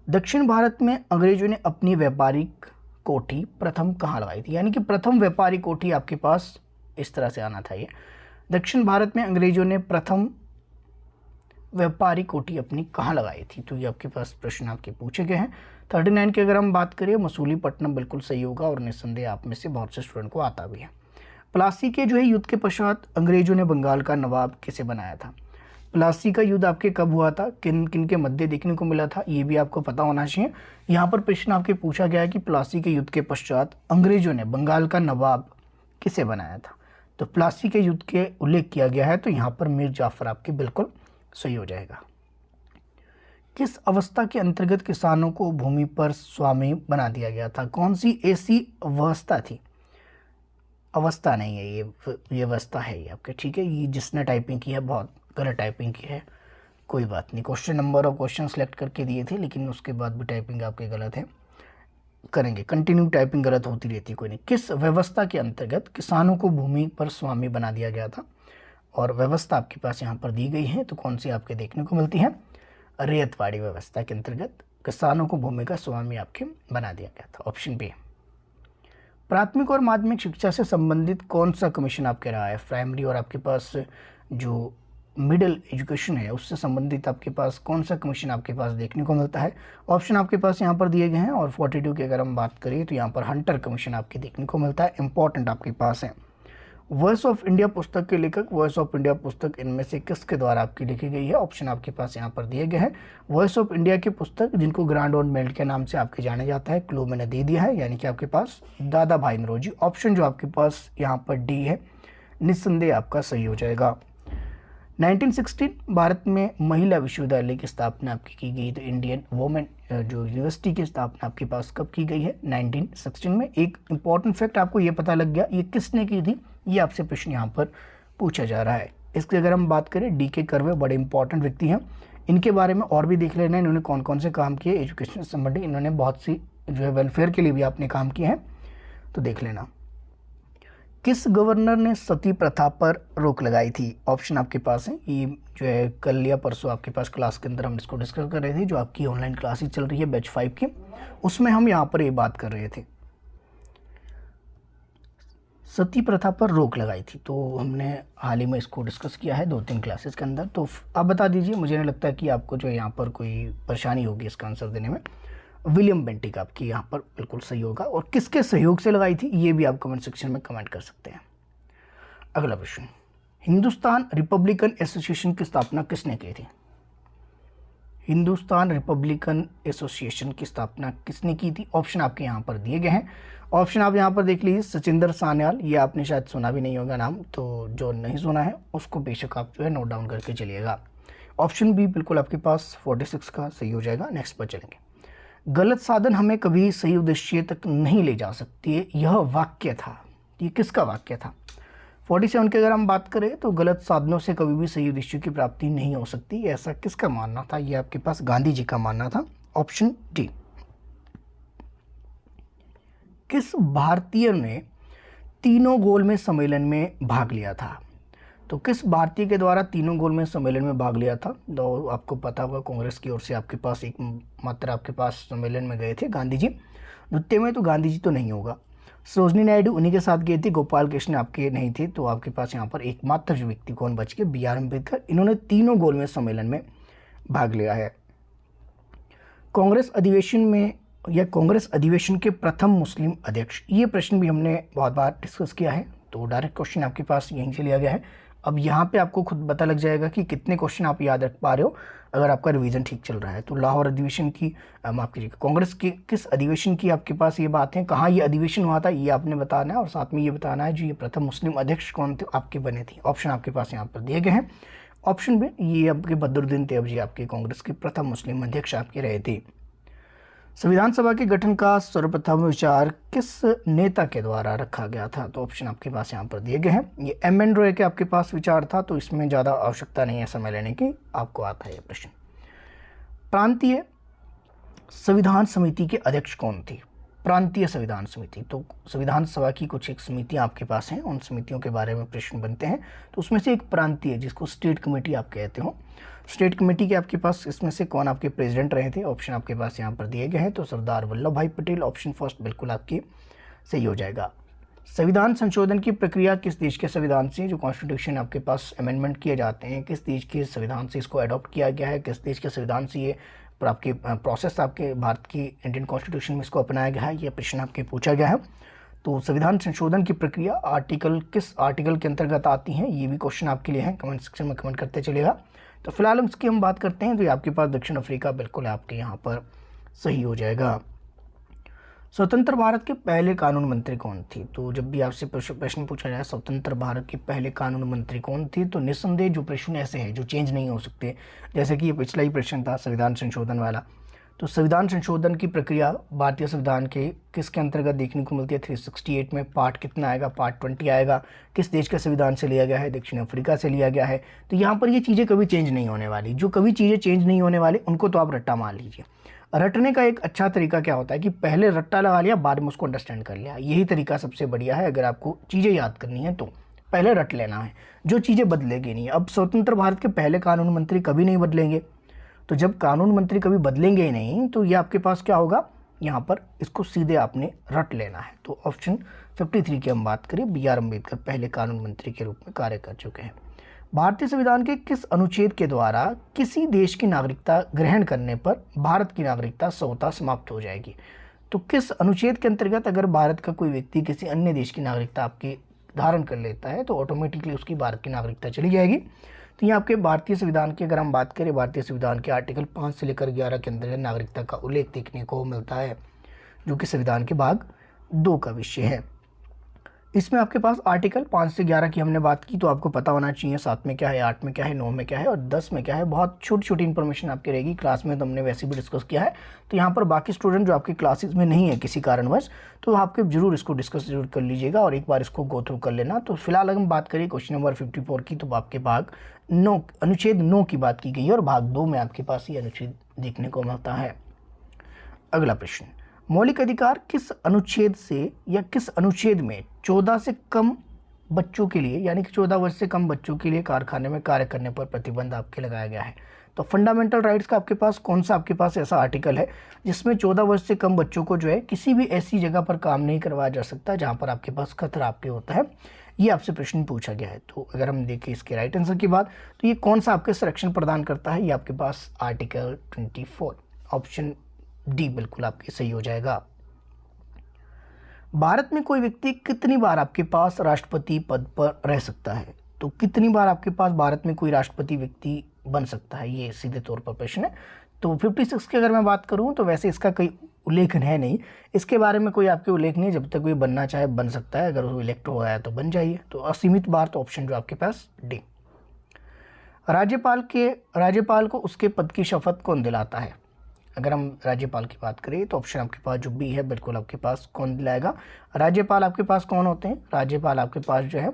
दक्षिण भारत में अंग्रेजों ने अपनी व्यापारिक कोठी प्रथम कहाँ लगाई थी? यानी कि प्रथम व्यापारिक कोठी आपके पास इस तरह से आना था। ये दक्षिण भारत में अंग्रेजों ने प्रथम व्यापारिक कोठी अपनी कहाँ लगाई थी? तो ये आपके पास प्रश्न आपके पूछे गए हैं। 39 की अगर हम बात करें, मसूलीपट्टनम बिल्कुल सही होगा और निस्संदेह आप में से बहुत से स्टूडेंट को आता भी है। प्लासी के जो है युद्ध के पश्चात अंग्रेजों ने बंगाल का नवाब किसे बनाया था? प्लासी का युद्ध आपके कब हुआ था, किन किन के मध्य देखने को मिला था, ये भी आपको पता होना चाहिए। यहाँ पर प्रश्न आपके पूछा गया है कि प्लासी के युद्ध के पश्चात अंग्रेजों ने बंगाल का नवाब किसे बनाया था? तो प्लासी के युद्ध के उल्लेख किया गया है, तो यहाँ पर मीर जाफर आपके बिल्कुल सही हो जाएगा। किस अवस्था के अंतर्गत किसानों को भूमि पर स्वामी बना दिया गया था? कौन सी ऐसी अवस्था थी? अवस्था नहीं है ये अवस्था है ये आपके, ठीक है। ये जिसने टाइपिंग की है बहुत गलत टाइपिंग की है, कोई बात नहीं। क्वेश्चन नंबर और क्वेश्चन सेलेक्ट करके दिए थे, लेकिन उसके बाद भी टाइपिंग आपके गलत है। करेंगे कंटिन्यू, टाइपिंग गलत होती रहती है, कोई नहीं। किस व्यवस्था के अंतर्गत किसानों को भूमि पर स्वामी बना दिया गया था? और व्यवस्था आपके पास यहाँ पर दी गई है, तो कौन सी आपके देखने को मिलती है? रैयतवाड़ी व्यवस्था के अंतर्गत किसानों को भूमि का स्वामी आपके बना दिया गया था, ऑप्शन बी। प्राथमिक और माध्यमिक शिक्षा से संबंधित कौन सा कमीशन आपके रहा है? प्राइमरी और आपके पास जो मिडिल एजुकेशन है उससे संबंधित आपके पास कौन सा कमीशन आपके पास देखने को मिलता है? ऑप्शन आपके पास यहाँ पर दिए गए हैं। और 42 की अगर हम बात करें तो यहाँ पर हंटर कमीशन आपके देखने को मिलता है, इंपॉर्टेंट आपके पास है। वॉइस ऑफ इंडिया पुस्तक के लेखक, वॉइस ऑफ इंडिया पुस्तक इनमें से किसके द्वारा आपकी लिखी गई है? ऑप्शन आपके पास यहाँ पर दिए गए हैं। वॉइस ऑफ इंडिया की पुस्तक, जिनको ग्रांड ऑन मेल्ट के नाम से आपके जाना जाता है, क्लू मैंने दे दिया है, यानी कि आपके पास दादा भाई नौरोजी। ऑप्शन जो आपके पास यहाँ पर डी है, निस्संदेह आपका सही हो जाएगा। 1916 भारत में महिला विश्वविद्यालय की स्थापना आपकी की गई, तो इंडियन वुमेन जो यूनिवर्सिटी की स्थापना आपके पास कब की गई है? 1916 में। एक इंपॉर्टेंट फैक्ट आपको ये पता लग गया, ये किसने की थी, ये आपसे प्रश्न यहाँ पर पूछा जा रहा है। इसकी अगर हम बात करें, डी के कर्वे बड़े इंपॉर्टेंट व्यक्ति हैं, इनके बारे में और भी देख लेना है, इन्होंने कौन कौन से काम किए एजुकेशन से संबंधित। इन्होंने बहुत सी जो है वेलफेयर के लिए भी आपने काम किए हैं, तो देख लेना। किस गवर्नर ने सती प्रथा पर रोक लगाई थी? ऑप्शन आपके पास है, ये जो है कल या परसों आपके पास क्लास के अंदर हम इसको डिस्कस कर रहे थे, जो आपकी ऑनलाइन क्लासेस चल रही है बैच 5 की, उसमें हम यहाँ पर ये बात कर रहे थे, सती प्रथा पर रोक लगाई थी। तो हमने हाल ही में इसको डिस्कस किया है 2-3 क्लासेस के अंदर। तो आप बता दीजिए, मुझे नहीं लगता कि आपको जो है यहाँ पर कोई परेशानी होगी इसका आंसर देने में। विलियम बेंटिक आपकी यहाँ पर बिल्कुल सही होगा। और किसके सहयोग से लगाई थी, ये भी आप कमेंट सेक्शन में कमेंट कर सकते हैं। अगला प्रश्न, हिंदुस्तान रिपब्लिकन एसोसिएशन की स्थापना किसने की थी? हिंदुस्तान रिपब्लिकन एसोसिएशन की स्थापना किसने की थी? ऑप्शन आपके यहाँ पर दिए गए हैं। ऑप्शन आप यहाँ पर देख लीजिए, सचिंदर सान्याल, ये आपने शायद सुना भी नहीं होगा नाम, तो जो नहीं सुना है उसको बेशक आप जो है नोट डाउन करके चलिएगा। ऑप्शन बी बिल्कुल आपके पास 46 का सही हो जाएगा। नेक्स्ट पर चलेंगे। गलत साधन हमें कभी सही उद्देश्य तक नहीं ले जा सकती, यह वाक्य था, ये किसका वाक्य था? 47 की अगर हम बात करें तो गलत साधनों से कभी भी सही उद्देश्य की प्राप्ति नहीं हो सकती, ऐसा किसका मानना था? ये आपके पास गांधी जी का मानना था, ऑप्शन डी। किस भारतीय ने तीनों गोलमेज सम्मेलन में भाग लिया था? तो किस भारतीय के द्वारा तीनों गोलमेज सम्मेलन में भाग लिया था? तो आपको पता होगा कांग्रेस की ओर से आपके पास एक मात्र आपके पास सम्मेलन में गए थे गांधी जी। द्वितीय में तो गांधी जी तो नहीं होगा, सरोजनी नायडू उन्हीं के साथ गए थे, गोपाल कृष्ण आपके नहीं थे, तो आपके पास यहाँ पर एकमात्र जो व्यक्ति कौन बच गए? B R Ambedkar. इन्होंने तीनों गोलमेज सम्मेलन में भाग लिया है। कांग्रेस अधिवेशन में या कांग्रेस अधिवेशन के प्रथम मुस्लिम अध्यक्ष, ये प्रश्न भी हमने बहुत बार डिस्कस किया है, तो डायरेक्ट क्वेश्चन आपके पास यहीं से लिया गया है। अब यहाँ पे आपको खुद पता लग जाएगा कि कितने क्वेश्चन आप याद रख पा रहे हो अगर आपका रिवीजन ठीक चल रहा है। तो लाहौर अधिवेशन की माफ कीजिएगा, कांग्रेस के किस अधिवेशन की आपके पास ये बात है, कहाँ ये अधिवेशन हुआ था, ये आपने बताना है, और साथ में ये बताना है जो ये प्रथम मुस्लिम अध्यक्ष कौन थे आपके बने थे। ऑप्शन आपके पास यहाँ पर दिए गए हैं। ऑप्शन बी, ये आपके बदरुद्दीन तैयब आपके कांग्रेस के प्रथम मुस्लिम अध्यक्ष आपके रहे थे। संविधान सभा के गठन का सर्वप्रथम विचार किस नेता के द्वारा रखा गया था? तो ऑप्शन आपके पास यहाँ पर दिए गए हैं। ये एम एन रॉय के आपके पास विचार था, तो इसमें ज़्यादा आवश्यकता नहीं है समय लेने की, आपको आता है ये प्रश्न। प्रांतीय संविधान समिति के अध्यक्ष कौन थे? प्रांतीय संविधान समिति, तो संविधान सभा की कुछ एक समितियां आपके पास हैं, उन समितियों के बारे में प्रश्न बनते हैं। तो उसमें से एक प्रांतीय, जिसको स्टेट कमेटी आप कहते हो, स्टेट कमेटी के आपके पास इसमें से कौन आपके प्रेसिडेंट रहे थे? ऑप्शन आपके पास यहाँ पर दिए गए हैं। तो सरदार वल्लभ भाई पटेल, ऑप्शन फर्स्ट बिल्कुल आपकी सही हो जाएगा। संविधान संशोधन की प्रक्रिया किस देश के संविधान से, जो कॉन्स्टिट्यूशन आपके पास अमेंडमेंट किए जाते हैं, किस देश के संविधान से इसको अडॉप्ट किया गया है, किस देश के संविधान से ये पर आपके प्रोसेस आपके भारत की इंडियन कॉन्स्टिट्यूशन में इसको अपनाया गया है, ये प्रश्न आपके पूछा गया है। तो संविधान संशोधन की प्रक्रिया किस आर्टिकल के अंतर्गत आती है, ये भी क्वेश्चन आपके लिए है, कमेंट सेक्शन में कमेंट करते चलेगा। तो फिलहाल इसकी हम बात करते हैं, तो ये आपके पास दक्षिण अफ्रीका बिल्कुल आपके यहाँ पर सही हो जाएगा। स्वतंत्र भारत के पहले कानून मंत्री कौन थी? तो जब भी आपसे प्रश्न पूछा जाए स्वतंत्र भारत के पहले कानून मंत्री कौन थी, तो निस्संदेह जो प्रश्न ऐसे हैं जो चेंज नहीं हो सकते, जैसे कि ये पिछला ही प्रश्न था संविधान संशोधन वाला। तो संविधान संशोधन की प्रक्रिया भारतीय संविधान के किसके अंतर्गत देखने को मिलती है? 368 में पार्ट कितना आएगा? पार्ट 20 आएगा। किस देश के संविधान से लिया गया है? दक्षिण अफ्रीका से लिया गया है। तो यहाँ पर ये चीज़ें कभी चेंज नहीं होने वाली, जो कभी चीज़ें चेंज नहीं होने वाली उनको तो आप रट्टा मार लीजिए। रटने का एक अच्छा तरीका क्या होता है कि पहले रट्टा लगा लिया, बाद में उसको अंडरस्टैंड कर लिया। यही तरीका सबसे बढ़िया है। अगर आपको चीज़ें याद करनी है तो पहले रट लेना है, जो चीज़ें बदलेगी नहीं। अब स्वतंत्र भारत के पहले कानून मंत्री कभी नहीं बदलेंगे, तो जब कानून मंत्री कभी बदलेंगे ही नहीं तो ये आपके पास क्या होगा, यहाँ पर इसको सीधे आपने रट लेना है। तो ऑप्शन 53 की हम बात करें, बी आर अम्बेडकर पहले कानून मंत्री के रूप में कार्य कर चुके हैं। भारतीय संविधान के किस अनुच्छेद के द्वारा किसी देश की नागरिकता ग्रहण करने पर भारत की नागरिकता स्वतः समाप्त हो जाएगी? तो किस अनुच्छेद के अंतर्गत अगर भारत का कोई व्यक्ति किसी अन्य देश की नागरिकता आपकी धारण कर लेता है तो ऑटोमेटिकली उसकी भारत की नागरिकता चली जाएगी? तो ये आपके भारतीय संविधान की अगर हम बात करें, भारतीय संविधान के आर्टिकल 5 से लेकर 11 के अंतर्गत नागरिकता का उल्लेख देखने को मिलता है, जो कि संविधान के भाग 2 का विषय है। इसमें आपके पास आर्टिकल 5 से 11 की हमने बात की, तो आपको पता होना चाहिए 7 में क्या है, 8 में क्या है, 9 में क्या है और 10 में क्या है। बहुत छोटी छोटी इन्फॉर्मेशन आपकी रहेगी, क्लास में तो हमने वैसे भी डिस्कस किया है। तो यहाँ पर बाकी स्टूडेंट जो आपकी क्लासेस में नहीं है किसी कारणवश, तो आपके जरूर इसको डिस्कस जरूर कर लीजिएगा और एक बार इसको गो थ्रू कर लेना। तो फिलहाल अगर हम बात करें क्वेश्चन नंबर 54 की, तो आपके भाग 9 अनुच्छेद 9 की बात की गई है और भाग 2 में आपके पास ये अनुच्छेद देखने को मिलता है। अगला प्रश्न, मौलिक अधिकार किस अनुच्छेद से या किस अनुच्छेद में 14 से कम बच्चों के लिए, यानी कि 14 वर्ष से कम बच्चों के लिए कारखाने में कार्य करने पर प्रतिबंध आपके लगाया गया है? तो फंडामेंटल राइट्स का आपके पास कौन सा आपके पास ऐसा आर्टिकल है जिसमें 14 वर्ष से कम बच्चों को जो है किसी भी ऐसी जगह पर काम नहीं करवाया जा सकता जहाँ पर आपके पास खतरा आपके होता है? ये आपसे प्रश्न पूछा गया है। तो अगर हम देखें इसके राइट आंसर की बात, तो ये कौन सा आपके संरक्षण प्रदान करता है? ये आपके पास आर्टिकल 24, ऑप्शन डी बिल्कुल आपके सही हो जाएगा। भारत में कोई व्यक्ति कितनी बार आपके पास राष्ट्रपति पद पर रह सकता है? तो कितनी बार आपके पास भारत में कोई राष्ट्रपति व्यक्ति बन सकता है, ये सीधे तौर पर प्रश्न है। तो 56 की अगर मैं बात करूं तो वैसे इसका कोई उल्लेख है नहीं, इसके बारे में कोई आपके उल्लेख नहीं है। जब तक कोई बनना चाहे बन सकता है, अगर वो इलेक्ट हो गया तो बन जाइए। तो असीमित बार, तो ऑप्शन जो आपके पास डी। राज्यपाल को उसके पद की शपथ कौन दिलाता है? अगर हम राज्यपाल की बात करें तो ऑप्शन आपके पास जो बी है बिल्कुल आपके पास कौन दिलाएगा? राज्यपाल आपके पास कौन होते हैं? राज्यपाल आपके पास जो है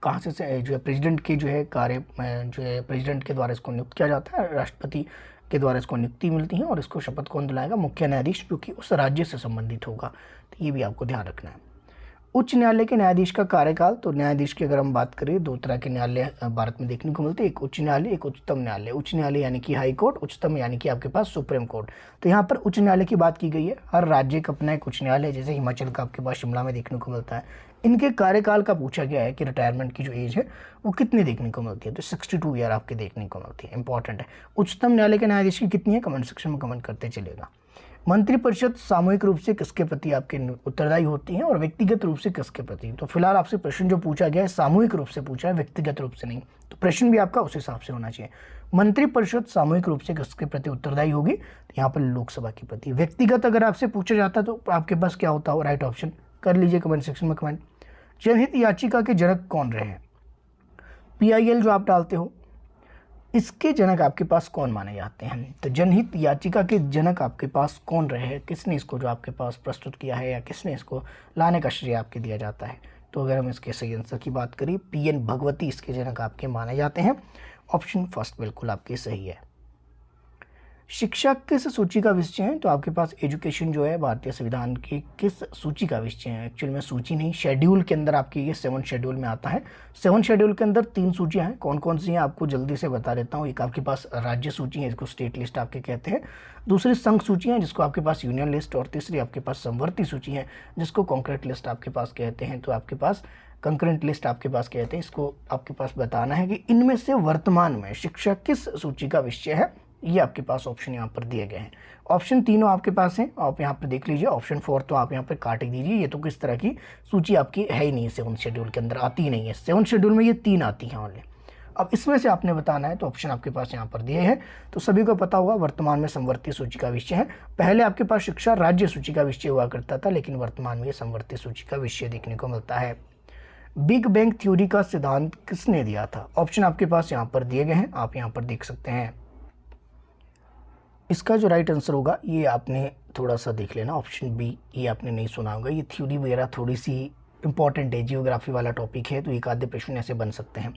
कहाँ से जो है प्रेसिडेंट के जो है कार्य जो है प्रेसिडेंट के द्वारा इसको नियुक्त किया जाता है, राष्ट्रपति के द्वारा इसको नियुक्ति मिलती है। और इसको शपथ कौन दिलाएगा? मुख्य न्यायाधीश, जो कि उस राज्य से संबंधित होगा। तो ये भी आपको ध्यान रखना है। उच्च न्यायालय के न्यायाधीश का कार्यकाल, तो न्यायाधीश की अगर हम बात करें 2 तरह के न्यायालय भारत में देखने को मिलते हैं, एक उच्च न्यायालय, एक उच्चतम न्यायालय। उच्च न्यायालय यानी कि हाई कोर्ट, उच्चतम यानी कि आपके पास सुप्रीम कोर्ट। तो यहाँ पर उच्च न्यायालय की बात की गई है। हर राज्य का अपना एक उच्च न्यायालय, जैसे हिमाचल का आपके पास शिमला में देखने को मिलता है। इनके कार्यकाल का पूछा गया है कि रिटायरमेंट की जो एज है वो कितनी देखने को मिलती है? तो 62 ईयर आपके देखने को मिलती है। इंपॉर्टेंट है। उच्चतम न्यायालय के न्यायाधीश की कितनी है? कमेंट सेक्शन में कमेंट करते चलेगा। मंत्रिपरिषद सामूहिक रूप से किसके प्रति आपके उत्तरदायी होती है और व्यक्तिगत रूप से किसके प्रति? तो फिलहाल आपसे प्रश्न जो पूछा गया है सामूहिक रूप से पूछा है, व्यक्तिगत रूप से नहीं। तो प्रश्न भी आपका उस हिसाब से होना चाहिए। मंत्रिपरिषद सामूहिक रूप से किसके प्रति उत्तरदायी होगी? तो यहाँ पर लोकसभा के प्रति। व्यक्तिगत अगर आपसे पूछा जाता तो आपके पास क्या होता हो? राइट ऑप्शन कर लीजिए कमेंट सेक्शन में कमेंट। जनहित याचिका के जनक कौन रहे हैं? PIL जो आप डालते हो, इसके जनक आपके पास कौन माने जाते हैं? तो जनहित याचिका के जनक आपके पास कौन रहे हैं? किसने इसको जो आपके पास प्रस्तुत किया है या किसने इसको लाने का श्रेय आपके दिया जाता है? तो अगर हम इसके सही आंसर की बात करें, PN भगवती इसके जनक आपके माने जाते हैं। ऑप्शन फर्स्ट बिल्कुल आपके सही है। शिक्षा किस सूची का विषय है? तो आपके पास एजुकेशन जो है भारतीय संविधान की किस सूची का विषय है? एक्चुअल में सूची नहीं, शेड्यूल के अंदर आपके ये 7 शेड्यूल में आता है। 7 शेड्यूल के अंदर 3 सूचियाँ हैं। कौन कौन सी हैं आपको जल्दी से बता देता हूँ। एक आपके पास राज्य सूची है, इसको स्टेट लिस्ट आपके कहते हैं। दूसरी संघ सूची है, जिसको आपके पास यूनियन लिस्ट। और तीसरी आपके पास समवर्ती सूची है, जिसको कॉन्करेंट लिस्ट आपके पास कहते हैं। तो आपके पास कंकरेंट लिस्ट आपके पास कहते हैं। इसको आपके पास बताना है कि इनमें से वर्तमान में शिक्षा किस सूची का विषय है। ये आपके पास ऑप्शन यहाँ पर दिए गए हैं। ऑप्शन तीनों आपके पास हैं, आप यहाँ पर देख लीजिए। ऑप्शन 4 तो आप यहाँ पर काट ही दीजिए, ये तो किस तरह की सूची आपकी है ही नहीं, 7 शेड्यूल के अंदर आती ही नहीं है। 7 शेड्यूल में ये 3 आती हैं ओनली। अब इसमें से आपने बताना है, तो ऑप्शन आपके पास यहाँ पर दिए हैं। तो सभी को पता होगा वर्तमान में समवर्ती सूची का विषय है। पहले आपके पास शिक्षा राज्य सूची का विषय हुआ करता था, लेकिन वर्तमान में समवर्ती सूची का विषय देखने को मिलता है। बिग बैंग थ्योरी का सिद्धांत किसने दिया था? ऑप्शन आपके पास यहाँ पर दिए गए हैं, आप यहाँ पर देख सकते हैं। इसका जो राइट आंसर होगा ये आपने थोड़ा सा देख लेना, ऑप्शन बी। ये आपने नहीं सुना होगा, ये थ्योरी वगैरह थोड़ी सी इंपॉर्टेंट है, जियोग्राफी वाला टॉपिक है, तो एक आधे प्रश्न ऐसे बन सकते हैं।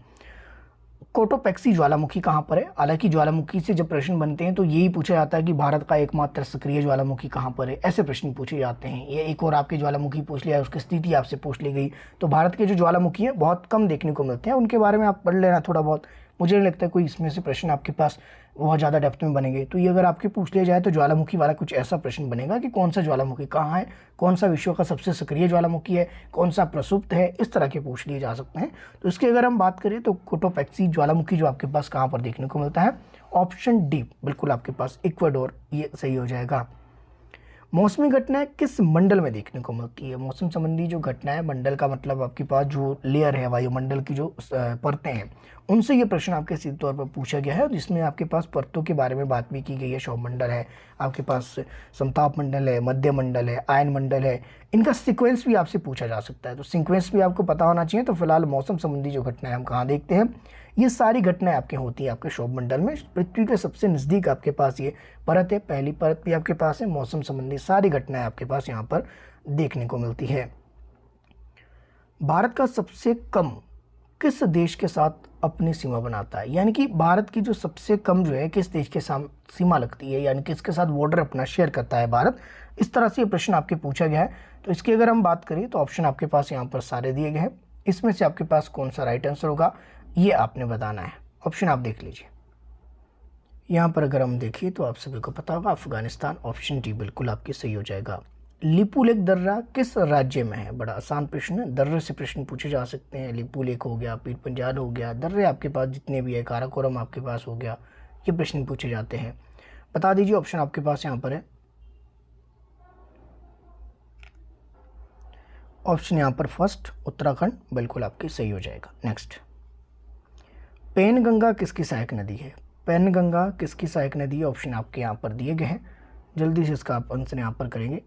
कोटोपैक्सी ज्वालामुखी कहाँ पर है? हालांकि ज्वालामुखी से जब प्रश्न बनते हैं तो यही पूछा जाता है कि भारत का एकमात्र सक्रिय ज्वालामुखी कहाँ पर है, ऐसे प्रश्न पूछे जाते हैं। ये एक और आपके ज्वालामुखी पूछ लिया, उसकी स्थिति आपसे पूछ ली गई। तो भारत के जो ज्वालामुखी हैं बहुत कम देखने को मिलते हैं, उनके बारे में आप पढ़ लेना थोड़ा बहुत। मुझे नहीं लगता है कोई इसमें से प्रश्न आपके पास बहुत ज़्यादा डेप्थ में बनेंगे। तो ये अगर आपके पूछ लिया जाए तो ज्वालामुखी वाला कुछ ऐसा प्रश्न बनेगा कि कौन सा ज्वालामुखी कहाँ है, कौन सा विश्व का सबसे सक्रिय ज्वालामुखी है, कौन सा प्रसुप्त है, इस तरह के पूछ लिए जा सकते हैं। तो इसकी अगर हम बात करें तो कोटोपैक्सी ज्वालामुखी जो आपके पास कहाँ पर देखने को मिलता है, ऑप्शन डी बिल्कुल आपके पास इक्वाडोर, ये सही हो जाएगा। मौसमी घटनाएं किस मंडल में देखने को मिलती है? मौसम संबंधी जो घटनाएं, मंडल का मतलब आपके पास जो लेयर है वायुमंडल की जो परतें हैं, उनसे ये प्रश्न आपके सीधे तौर पर पूछा गया है। जिसमें आपके पास परतों के बारे में बात भी की गई है। क्षोभ मंडल है, आपके पास समताप मंडल है, मध्य मंडल है, आयन मंडल है। इनका सीक्वेंस भी आपसे पूछा जा सकता है, तो सीक्वेंस भी आपको पता होना चाहिए। तो फिलहाल मौसम संबंधी जो घटनाएं हम कहाँ देखते हैं, ये सारी घटनाएं आपके होती है आपके क्षोभ मंडल में। पृथ्वी के सबसे नज़दीक आपके पास ये परत है, पहली परत भी आपके पास है। मौसम संबंधी सारी घटनाएं आपके पास यहाँ पर देखने को मिलती है। भारत का सबसे कम किस देश के साथ अपनी सीमा बनाता है? यानी कि भारत की जो सबसे कम जो है किस देश के साथ सीमा लगती है, यानी किसके साथ बॉर्डर अपना शेयर करता है भारत, इस तरह से ये प्रश्न आपके पूछा गया है। तो इसकी अगर हम बात करें तो ऑप्शन आपके पास यहाँ पर सारे दिए गए हैं। इसमें से आपके पास कौन सा राइट आंसर होगा ये आपने बताना है। ऑप्शन आप देख लीजिए। यहाँ पर अगर हम देखिए तो आप सभी को पता होगा अफगानिस्तान, ऑप्शन डी बिल्कुल आपकी सही हो जाएगा। लिपू लेक दर्रा किस राज्य में है? बड़ा आसान प्रश्न है, दर्रे से प्रश्न पूछे जा सकते हैं। लिपू लेक हो गया, पीर पंजाल हो गया, दर्रे आपके पास जितने भी है, काराकोरम आपके पास हो गया, ये प्रश्न पूछे जाते हैं। बता दीजिए, ऑप्शन आपके पास यहाँ पर है। ऑप्शन यहाँ पर फर्स्ट उत्तराखंड बिल्कुल आपकी सही हो जाएगा। नेक्स्ट, पेनगंगा किसकी सहायक नदी है? पेनगंगा किसकी सहायक नदी है? ऑप्शन आपके यहाँ पर दिए गए हैं, जल्दी से इसका आप आंसर यहाँ पर करेंगे।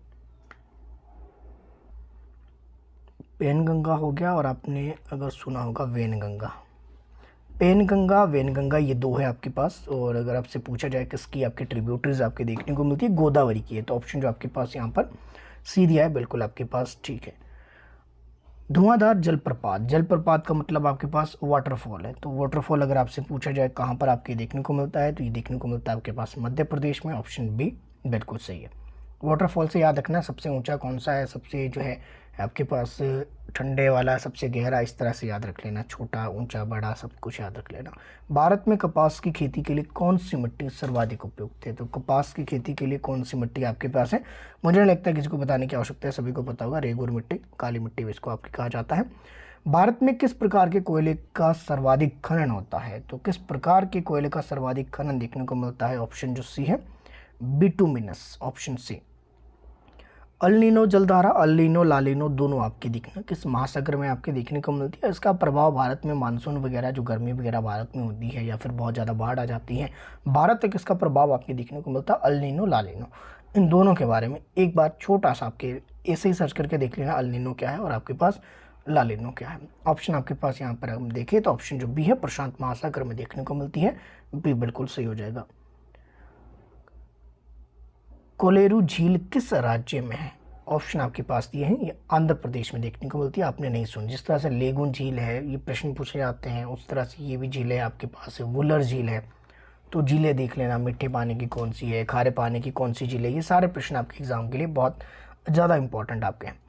पेनगंगा हो गया, और आपने अगर सुना होगा वेनगंगा। पेनगंगा, वेनगंगा ये दो है आपके पास। और अगर आपसे पूछा जाए किसकी आपकी ट्रिब्यूटरीज आपके देखने को मिलती है, गोदावरी की है। तो ऑप्शन जो आपके पास यहाँ पर सी दिया है बिल्कुल आपके पास ठीक है। धुआंधार जलप्रपात, जलप्रपात का मतलब आपके पास वाटरफॉल है। तो वाटरफॉल अगर आपसे पूछा जाए कहाँ पर आपके देखने को मिलता है, तो ये देखने को मिलता है आपके पास मध्य प्रदेश में। ऑप्शन बी बिल्कुल सही है। वाटरफॉल से याद रखना सबसे ऊंचा कौन सा है, सबसे जो है आपके पास ठंडे वाला, सबसे गहरा, इस तरह से याद रख लेना। छोटा, ऊंचा, बड़ा सब कुछ याद रख लेना। भारत में कपास की खेती के लिए कौन सी मिट्टी सर्वाधिक उपयुक्त है? तो कपास की खेती के लिए कौन सी मिट्टी आपके पास है? मुझे नहीं लगता किसी को बताने की आवश्यकता है, सभी को पता होगा। रेगुर मिट्टी, काली मिट्टी इसको आपकी कहा जाता है। भारत में किस प्रकार के कोयले का सर्वाधिक खनन होता है? तो किस प्रकार के कोयले का सर्वाधिक खनन देखने को मिलता है? ऑप्शन जो सी है बिटुमिनस, ऑप्शन सी। अल-नीनो जलधारा, अल-नीनो, लालिनो दोनों आपके दिखना किस महासागर में आपके देखने को मिलती है? इसका प्रभाव भारत में मानसून वगैरह जो गर्मी वगैरह भारत में होती है, या फिर बहुत ज़्यादा बाढ़ आ जाती है, भारत तक इसका प्रभाव आपके देखने को मिलता है। अल-नीनो, लालिनो, इन दोनों के बारे में एक बार छोटा सा आपके ऐसे ही सर्च करके देख लेना, अल-नीनो क्या है और आपके पास लालिनो क्या है। ऑप्शन आपके पास यहाँ पर हम देखें तो ऑप्शन जो बी है प्रशांत महासागर में देखने को मिलती है, बी बिल्कुल सही हो जाएगा। कोलेरू झील किस राज्य में है? ऑप्शन आपके पास दिए हैं, ये आंध्र प्रदेश में देखने को मिलती है। आपने नहीं सुनी, जिस तरह से लेगुन झील है ये प्रश्न पूछे जाते हैं, उस तरह से ये भी झील है आपके पास है। वुलर झील है, तो झीलें देख लेना, मीठे पानी की कौन सी है, खारे पानी की कौन सी झील है, ये सारे प्रश्न आपके एग्जाम के लिए बहुत ज़्यादा इंपॉर्टेंट आपके हैं।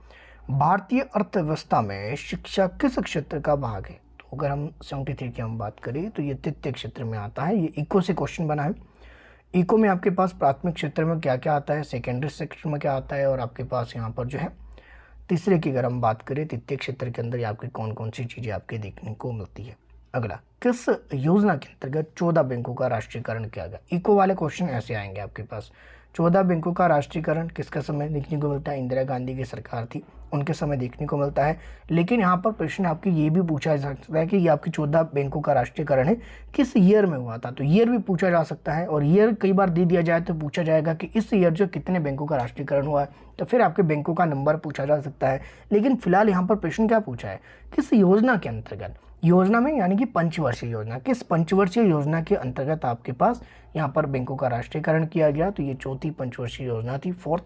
भारतीय अर्थव्यवस्था में शिक्षा किस क्षेत्र का भाग है? तो अगर हम 73 की हम बात करें तो ये तृतीय क्षेत्र में आता है। ये इको से क्वेश्चन बना है। इको में आपके पास प्राथमिक क्षेत्र में क्या क्या आता है, सेकेंडरी सेक्टर में क्या आता है, और आपके पास यहाँ पर जो है तीसरे की अगर हम बात करें तृतीय क्षेत्र के अंदर आपकी कौन कौन सी चीज़ें आपके देखने को मिलती है। अगला, किस योजना के अंतर्गत 14 बैंकों का राष्ट्रीयकरण किया गया? इको वाले क्वेश्चन ऐसे आएंगे आपके पास। 14 बैंकों का राष्ट्रीयकरण किसका समय देखने को मिलता है? इंदिरा गांधी की सरकार थी, उनके समय देखने को मिलता है। लेकिन यहाँ पर प्रश्न आपकी ये भी पूछा जा सकता है कि ये आपकी 14 बैंकों का राष्ट्रीयकरण है किस ईयर में हुआ था, तो ईयर भी पूछा जा सकता है। और ईयर कई बार दे दिया जाए तो पूछा जाएगा कि इस ईयर जो कितने बैंकों का राष्ट्रीयकरण हुआ है, तो फिर आपके बैंकों का नंबर पूछा जा सकता है। लेकिन फिलहाल यहाँ पर प्रश्न क्या पूछा है, किस योजना के अंतर्गत, योजना में यानी कि पंचवर्षीय योजना, किस पंचवर्षीय योजना के अंतर्गत आपके पास यहाँ पर बैंकों का राष्ट्रीयकरण किया गया? तो ये चौथी पंचवर्षीय योजना थी, फोर्थ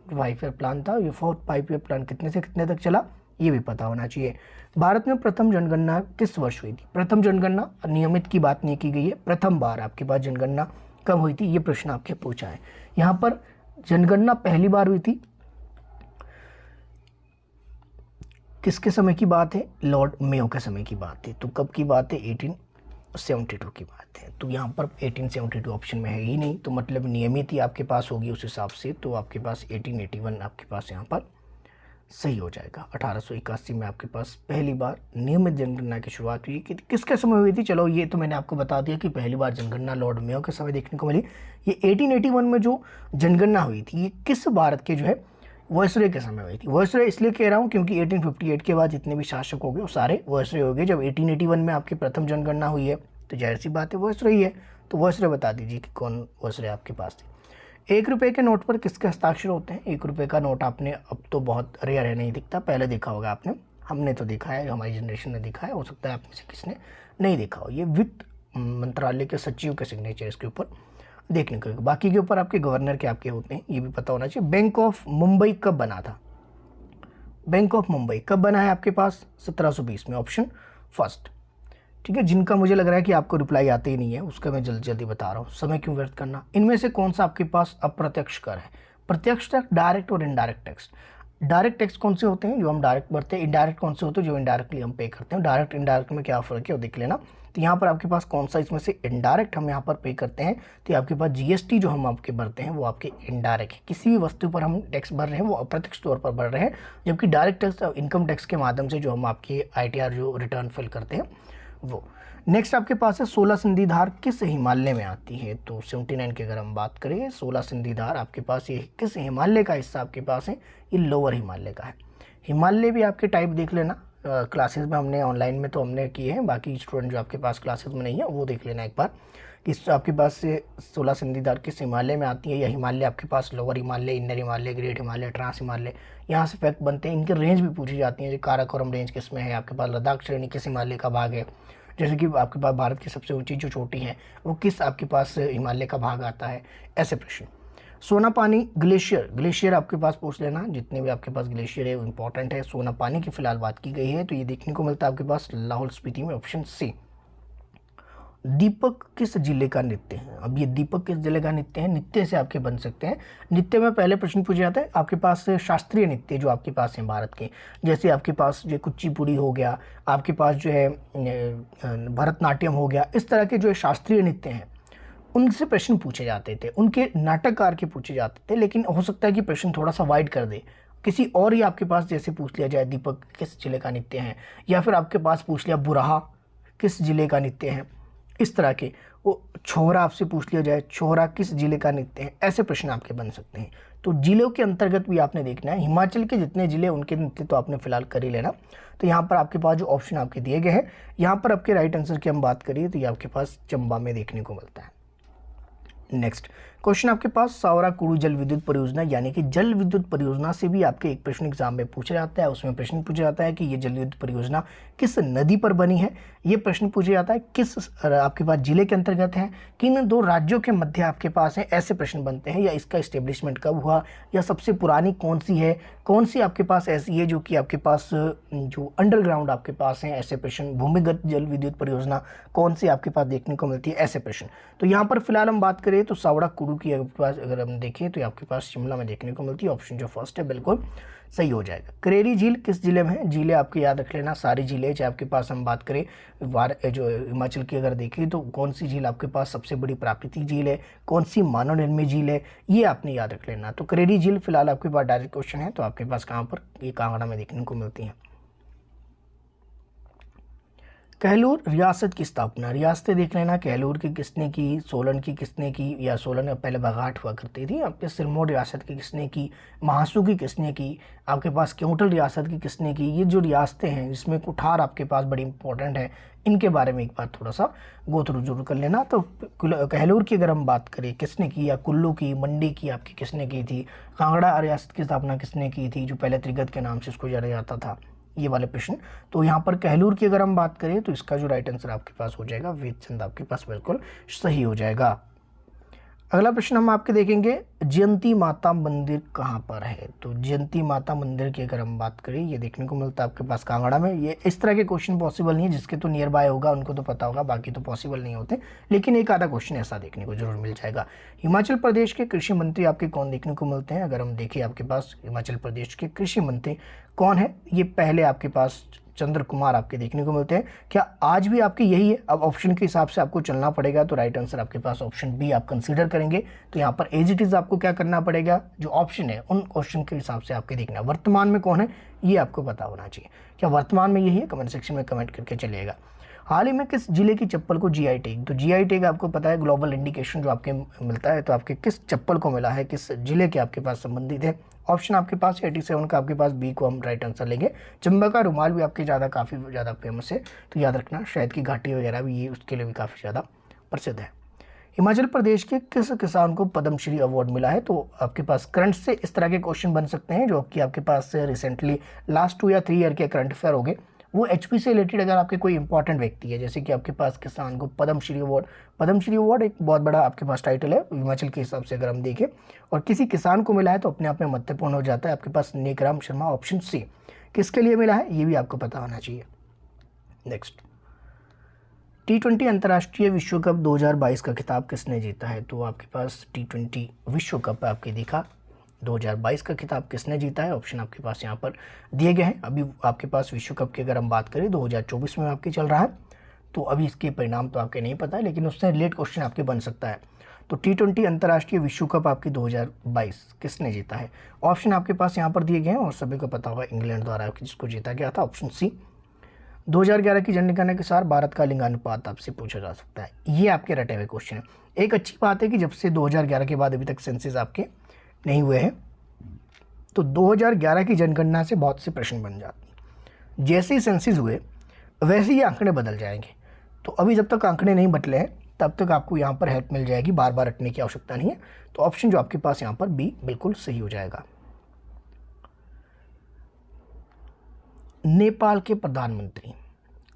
5 ईयर प्लान था। ये फोर्थ 5 ईयर प्लान कितने से कितने तक चला, ये भी पता होना चाहिए। भारत में प्रथम जनगणना किस वर्ष हुई थी? प्रथम जनगणना नियमित की बात नहीं की गई है, प्रथम बार आपके पास जनगणना कब हुई थी, ये प्रश्न आपके पूछा है। यहाँ पर जनगणना पहली बार हुई थी किसके समय की बात है? लॉर्ड मेयो के समय की बात है। तो कब की बात है? 1872 की बात है। तो यहाँ पर 1872 ऑप्शन में है ही नहीं, तो मतलब नियमित ही आपके पास होगी उस हिसाब से। तो आपके पास 1881 आपके पास यहाँ पर सही हो जाएगा। 1881 में आपके पास पहली बार नियमित जनगणना की शुरुआत हुई। कि किसके समय हुई थी? चलो ये तो मैंने आपको बता दिया कि पहली बार जनगणना लॉर्ड मेयो के समय देखने को मिली। ये 1881 में जो जनगणना हुई थी ये किस भारत के जो है वायसरॉय के समय हुई थी। वायसरॉय इसलिए कह रहा हूँ क्योंकि 1858 के बाद जितने भी शासक हो गए वो सारे वायसरॉय हो गए। जब 1881 में आपकी प्रथम जनगणना हुई है तो जाहिर सी बात है वायसरॉय है। तो वायसरॉय बता दीजिए कि कौन वायसरॉय आपके पास थे। 1 रुपये के नोट पर किसके हस्ताक्षर होते हैं? 1 रुपये का नोट आपने अब तो बहुत रेयर है, नहीं दिखता, पहले देखा होगा आपने, हमने तो देखा है, हमारी जनरेशन ने देखा है, हो सकता है आप में से किसने नहीं देखा हो। ये वित्त मंत्रालय के सचिव के सिग्नेचर इसके ऊपर देखने को। बाकी के ऊपर आपके गवर्नर के आपके होते हैं, ये भी पता होना चाहिए। बैंक ऑफ मुंबई कब बना था? बैंक ऑफ मुंबई कब बना है आपके पास? 1720 में, ऑप्शन फर्स्ट। ठीक है, जिनका मुझे लग रहा है कि आपको रिप्लाई आते ही नहीं है उसका मैं जल्दी जल्दी बता रहा हूँ, समय क्यों व्यर्थ करना। इनमें से कौन सा आपके पास अप्रत्यक्ष कर है? प्रत्यक्ष टैक्स, डायरेक्ट और इनडायरेक्ट टैक्स। डायरेक्ट टैक्स कौन से होते हैं? जो हम डायरेक्ट भरते हैं। इनडायरेक्ट कौन से होते हैं? जो इनडायरेक्टली हम पे करते हैं। डायरेक्ट इनडायरेक्ट में क्या फ़र्क है वो देख लेना। तो यहाँ पर आपके पास कौन सा इसमें से इनडायरेक्ट हम यहाँ पर पे करते हैं? तो आपके पास जीएसटी जो हम आपके भरते हैं वो आपके इनडायरेक्ट है। किसी भी वस्तु पर हम टैक्स भर रहे हैं वो अप्रत्यक्ष तौर पर भर रहे हैं, जबकि डायरेक्ट टैक्स इनकम टैक्स के माध्यम से जो हम आपके ITR जो रिटर्न फिल करते हैं वो। नेक्स्ट आपके पास है 16 सिंधी धार किस हिमालय में आती है? तो 79 की अगर हम बात करें 16 सिंधी धार आपके पास ये किस हिमालय का हिस्सा आपके पास है? ये लोअर हिमालय का है। हिमालय भी आपके टाइप देख लेना, क्लासेस में हमने ऑनलाइन में तो हमने किए हैं, बाकी स्टूडेंट जो आपके पास क्लासेस में नहीं है वो देख लेना एक बार कि आपके पास से 16 सिंधी धार किस हिमालय में आती है। या हिमालय आपके पास lower Himalaya, inner Himalaya, great Himalaya, trans Himalaya, यहाँ से फैक्ट बनते हैं। इनके रेंज भी पूछी जाती हैं, जो काराकोरम रेंज किस में है, आपके पास लद्दाख श्रेणी किस हिमालय का भाग है, जैसे कि आपके पास भारत की सबसे ऊंची जो चोटी है वो किस आपके पास हिमालय का भाग आता है, ऐसे प्रश्न। सोनापानी ग्लेशियर, ग्लेशियर आपके पास पूछ लेना, जितने भी आपके पास ग्लेशियर है वो इंपॉर्टेंट है। सोनापानी की फिलहाल बात की गई है तो ये देखने को मिलता है आपके पास लाहौल स्पीति में, ऑप्शन सी। दीपक किस जिले का नृत्य है? अब ये दीपक किस जिले का नृत्य है? नृत्य से आपके बन सकते हैं। नृत्य में पहले प्रश्न पूछा जाता है आपके पास शास्त्रीय नृत्य जो आपके पास हैं भारत के, जैसे आपके पास जो कुचिपुड़ी हो गया, आपके पास जो है भरतनाट्यम हो गया, इस तरह के जो शास्त्रीय नृत्य हैं उनसे प्रश्न पूछे जाते थे, उनके नाटककार के पूछे जाते थे। लेकिन हो सकता है कि प्रश्न थोड़ा सा वाइड कर दे, किसी और ही आपके पास जैसे पूछ लिया जाए दीपक किस जिले का नृत्य है, या फिर आपके पास पूछ लिया बुराहा किस जिले का नृत्य है, इस तरह के। वो छोरा आपसे पूछ लिया जाए छोरा किस जिले का नृत्य है, ऐसे प्रश्न आपके बन सकते हैं। तो जिलों के अंतर्गत भी आपने देखना है। हिमाचल के जितने जिले उनके नृत्य तो आपने फिलहाल कर ही लेना। तो यहाँ पर आपके पास जो ऑप्शन आपके दिए गए हैं, यहाँ पर आपके राइट आंसर की हम बात करिए तो ये आपके पास चंबा में देखने को मिलता है। नेक्स्ट, क्वेश्चन आपके पास सावरा कुड़ू जल विद्युत परियोजना यानी कि जल विद्युत परियोजना से भी आपके एक प्रश्न एग्जाम में पूछा जाता है। उसमें प्रश्न पूछा जाता है कि ये जल विद्युत परियोजना किस नदी पर बनी है, ये प्रश्न पूछा जाता है किस आपके पास जिले के अंतर्गत है, किन दो राज्यों के मध्य आपके पास है, ऐसे प्रश्न बनते हैं। या इसका इस्टेब्लिशमेंट कब हुआ, या सबसे पुरानी कौन सी है, कौन सी आपके पास ऐसी है जो कि आपके पास जो अंडरग्राउंड आपके पास है, ऐसे प्रश्न। भूमिगत जल विद्युत परियोजना कौन सी आपके पास देखने को मिलती है, ऐसे प्रश्न। तो यहाँ पर फिलहाल हम बात करें तो सावड़ा कुड़ू की आपके पास अगर हम देखें तो आपके पास शिमला में देखने को मिलती है। ऑप्शन जो फर्स्ट है बिल्कुल सही हो जाएगा। करेरी झील किस जिले में है, जिले आपके याद रख लेना, सारी झीलें चाहे आपके पास हम बात करें जो हिमाचल की अगर देखें तो कौन सी झील आपके पास सबसे बड़ी प्राकृतिक झील है, कौन सी मानव निर्मित झील है, ये आपने याद रख लेना। तो करेरी झील फिलहाल आपके पास डायरेक्ट क्वेश्चन है, तो आपके पास कहाँ पर, ये कांगड़ा में देखने को मिलती है। कहलूर रियासत की स्थापना, रियासतें देख लेना, कहलूर की किसने की, सोलन की किसने की, या सोलन में पहले बघाट हुआ करती थी, आपके सिरमौर रियासत की किसने की, महासू की किसने की, आपके पास क्योंटल रियासत की किसने की। ये जो रियासतें हैं जिसमें कुठार आपके पास बड़ी इंपॉर्टेंट है, इनके बारे में एक बार थोड़ा सा गो थ्रू जरूर कर लेना। तो कहलूर की अगर हम बात करें किसने की, या कुल्लू की, मंडी की आपकी किसने की थी, कांगड़ा रियासत की स्थापना किसने की थी, जो पहले त्रिगत के नाम से इसको जाना जाता था, ये वाले प्रश्न। तो यहाँ पर कहलूर की अगर हम बात करें तो इसका जो राइट आंसर आपके पास हो जाएगा वेदचंद, आपके पास बिल्कुल सही हो जाएगा। अगला प्रश्न हम आपके देखेंगे, जयंती माता मंदिर कहाँ पर है। तो जयंती माता मंदिर की अगर हम बात करें, ये देखने को मिलता है आपके पास कांगड़ा में। ये इस तरह के क्वेश्चन पॉसिबल नहीं है, जिसके तो नियर बाय होगा उनको तो पता होगा, बाकी तो पॉसिबल नहीं होते, लेकिन एक आधा क्वेश्चन ऐसा देखने को जरूर मिल जाएगा। हिमाचल प्रदेश के कृषि मंत्री आपके कौन देखने को मिलते हैं, अगर हम देखें आपके पास हिमाचल प्रदेश के कृषि मंत्री कौन है, ये पहले आपके पास चंद्र कुमार आपके देखने को मिलते हैं। क्या आज भी आपके यही है, अब ऑप्शन के हिसाब से आपको चलना पड़ेगा, तो राइट आंसर आपके पास ऑप्शन बी आप कंसीडर करेंगे। तो यहाँ पर एज इट इज आपको क्या करना पड़ेगा, जो ऑप्शन है उन क्वेश्चन के हिसाब से आपके देखना। वर्तमान में कौन है ये आपको पता होना चाहिए, क्या वर्तमान में यही है, कमेंट सेक्शन में कमेंट करके चलिएगा। हाल ही में किस जिले की चप्पल को जीआई टैग, तो जीआई टैग आपको पता है ग्लोबल इंडिकेशन जो आपके मिलता है, तो आपके किस चप्पल को मिला है, किस जिले के आपके पास संबंधित है। ऑप्शन आपके पास 87 का आपके पास बी को हम राइट आंसर लेंगे। चंबा का रुमाल भी आपके काफ़ी ज़्यादा फेमस है, तो याद रखना, शहद की घाटी वगैरह भी ये उसके लिए भी काफ़ी ज़्यादा प्रसिद्ध है। हिमाचल प्रदेश के किस किसान को पद्मश्री अवार्ड मिला है, तो आपके पास करंट से इस तरह के क्वेश्चन बन सकते हैं जो कि आपके पास रिसेंटली लास्ट 2 या 3 ईयर के करंट अफेयर हो गए, वो एचपी से रिलेटेड अगर आपके कोई इंपॉर्टेंट व्यक्ति है, जैसे कि आपके पास किसान को पद्मश्री अवार्ड एक बहुत बड़ा आपके पास टाइटल है हिमाचल के हिसाब से अगर हम देखें, और किसी किसान को मिला है तो अपने आप में महत्वपूर्ण हो जाता है। आपके पास नेकराम शर्मा, ऑप्शन सी। किसके लिए मिला है ये भी आपको पता होना चाहिए। नेक्स्ट, T20 अंतर्राष्ट्रीय विश्व कप 2022 का खिताब किसने जीता है, तो आपके पास T20 विश्व कप आपके देखा 2022 का खिताब किसने जीता है, ऑप्शन आपके पास यहाँ पर दिए गए हैं। अभी आपके पास विश्व कप की अगर हम बात करें 2024 में आपके चल रहा है, तो अभी इसके परिणाम तो आपके नहीं पता है, लेकिन उससे रिलेटेड क्वेश्चन आपके बन सकता है। तो T20 अंतर्राष्ट्रीय विश्व कप आपकी 2022 किसने जीता है, ऑप्शन आपके पास यहाँ पर दिए गए हैं और सभी को पता होगा इंग्लैंड द्वारा जिसको जीता गया था, ऑप्शन सी। 2011 की जनगणना के साथ भारत का लिंगानुपात आपसे पूछा जा सकता है, ये आपके रटे हुए क्वेश्चन है। एक अच्छी बात है कि जब से 2011 के बाद अभी तक सेंसस आपके नहीं हुए हैं, तो 2011 की जनगणना से बहुत से प्रश्न बन जाते हैं। जैसे ही सेंसस हुए वैसे ही आंकड़े बदल जाएंगे, तो अभी जब तक आंकड़े नहीं बदले हैं तब तक आपको यहाँ पर हेल्प मिल जाएगी, बार बार रटने की आवश्यकता नहीं है। तो ऑप्शन जो आपके पास यहाँ पर बी बिल्कुल सही हो जाएगा। नेपाल के प्रधानमंत्री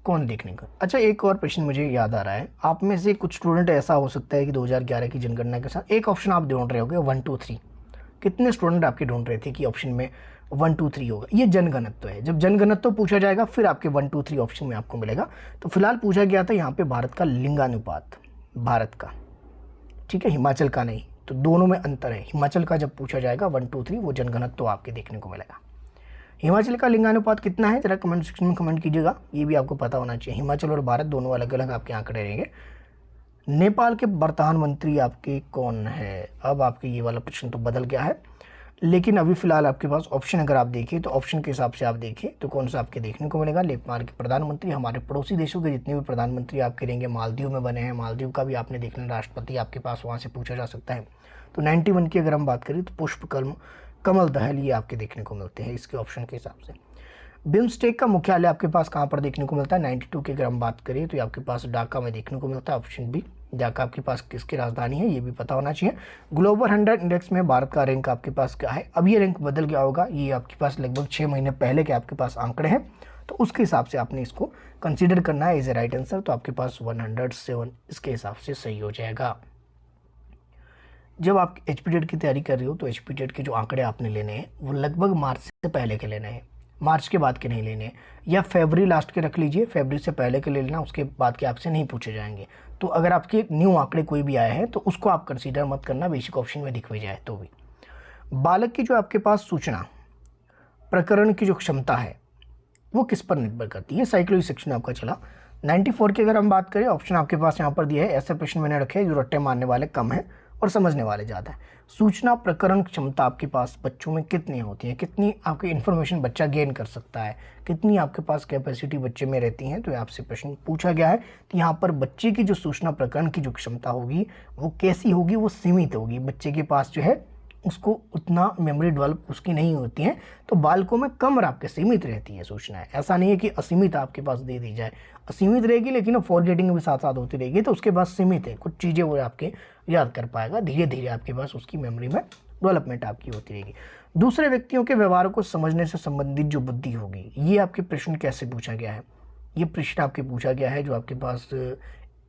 कौन देखने का, अच्छा एक और प्रश्न मुझे याद आ रहा है, आप में से कुछ स्टूडेंट ऐसा हो सकता है कि 2011 की जनगणना के साथ एक ऑप्शन आप ढूंढ रहे होगे 1 2 3, कितने स्टूडेंट आपके ढूंढ रहे थे कि ऑप्शन में 1 2 3 होगा, ये जनगणत्व है। जब जनगणत्व पूछा जाएगा फिर आपके 1 2 3 ऑप्शन में आपको मिलेगा। तो फिलहाल पूछा गया था यहाँ पे भारत का लिंगानुपात, भारत का, ठीक है, हिमाचल का नहीं, तो दोनों में अंतर है। हिमाचल का जब पूछा जाएगा 1 2 3 वो जनगणत्व आपके देखने को मिलेगा। हिमाचल का लिंगानुपात कितना है जरा कमेंट सेक्शन में कमेंट कीजिएगा, ये भी आपको पता होना चाहिए। हिमाचल और भारत दोनों अलग अलग आपके आंकड़े रहेंगे। नेपाल के प्रधानमंत्री आपके कौन है, अब आपके ये वाला प्रश्न तो बदल गया है, लेकिन अभी फिलहाल आपके पास ऑप्शन अगर आप देखें तो ऑप्शन के हिसाब से आप देखें तो कौन सा आपके देखने को मिलेगा। नेपाल के प्रधानमंत्री हमारे पड़ोसी देशों के जितने भी प्रधानमंत्री आपके रहेंगे, मालदीव में बने हैं, मालदीव का भी आपने देखना, राष्ट्रपति आपके पास वहाँ से पूछा जा सकता है। तो 91 की अगर हम बात करें तो पुष्प कमल दहल ये आपके देखने को मिलते हैं इसके ऑप्शन के हिसाब से। बिम्स्टेक का मुख्यालय आपके पास कहाँ पर देखने को मिलता है, 92 की अगर हम बात करें तो ये आपके पास ढाका में देखने को मिलता है, ऑप्शन बी ढाका आपके पास किसकी राजधानी है ये भी पता होना चाहिए। ग्लोबल 100 इंडेक्स में भारत का रैंक आपके पास क्या है, अब ये रैंक बदल गया होगा, ये आपके पास लगभग 6 महीने पहले के आपके पास आंकड़े हैं, तो उसके हिसाब से आपने इसको कंसीडर करना है एज ए राइट आंसर। तो आपके पास 107 इसके हिसाब से सही हो जाएगा। जब आप एचपीटेट की तैयारी कर रहे हो तो एचपीटेट के जो आंकड़े आपने लेने हैं वो लगभग मार्च से पहले के लेने हैं, मार्च के बाद के नहीं लेने हैं, या फरवरी लास्ट के रख लीजिए, फरवरी से पहले के ले लेना, उसके बाद के आपसे नहीं पूछे जाएंगे। तो अगर आपके न्यू आंकड़े कोई भी आए हैं तो उसको आप कंसीडर मत करना, बेसिक ऑप्शन में दिख भी जाए तो भी। बालक की जो आपके पास सूचना प्रकरण की जो क्षमता है वो किस पर निर्भर करती है, साइकोलॉजी सेक्शन आपका चला। 94 की अगर हम बात करें, ऑप्शन आपके पास यहाँ पर दिया है, ऐसे प्रश्न मैंने रखे हैं जो रट्टे मारने वाले कम हैं और समझने वाले ज़्यादा है। सूचना प्रकरण क्षमता आपके पास बच्चों में कितनी होती है, कितनी आपकी इन्फॉर्मेशन बच्चा गेन कर सकता है, कितनी आपके पास कैपेसिटी बच्चे में रहती हैं, तो ये आपसे प्रश्न पूछा गया है। तो यहाँ पर बच्चे की जो सूचना प्रकरण की जो क्षमता होगी वो कैसी होगी, वो सीमित होगी। बच्चे के पास जो है उसको उतना मेमोरी डेवलप उसकी नहीं होती है, तो बालकों में कम और आपके सीमित रहती है सूचनाएं। ऐसा नहीं है कि असीमित आपके पास दे दी जाए, असीमित रहेगी लेकिन वो फॉरगेटिंग भी साथ साथ होती रहेगी, तो उसके पास सीमित है, कुछ चीज़ें वो आपके याद कर पाएगा, धीरे धीरे आपके पास उसकी मेमोरी में डेवलपमेंट आपकी होती रहेगी। दूसरे व्यक्तियों के व्यवहारों को समझने से संबंधित जो बुद्धि होगी, ये आपके प्रश्न कैसे पूछा गया है, ये प्रश्न आपके पूछा गया है जो आपके पास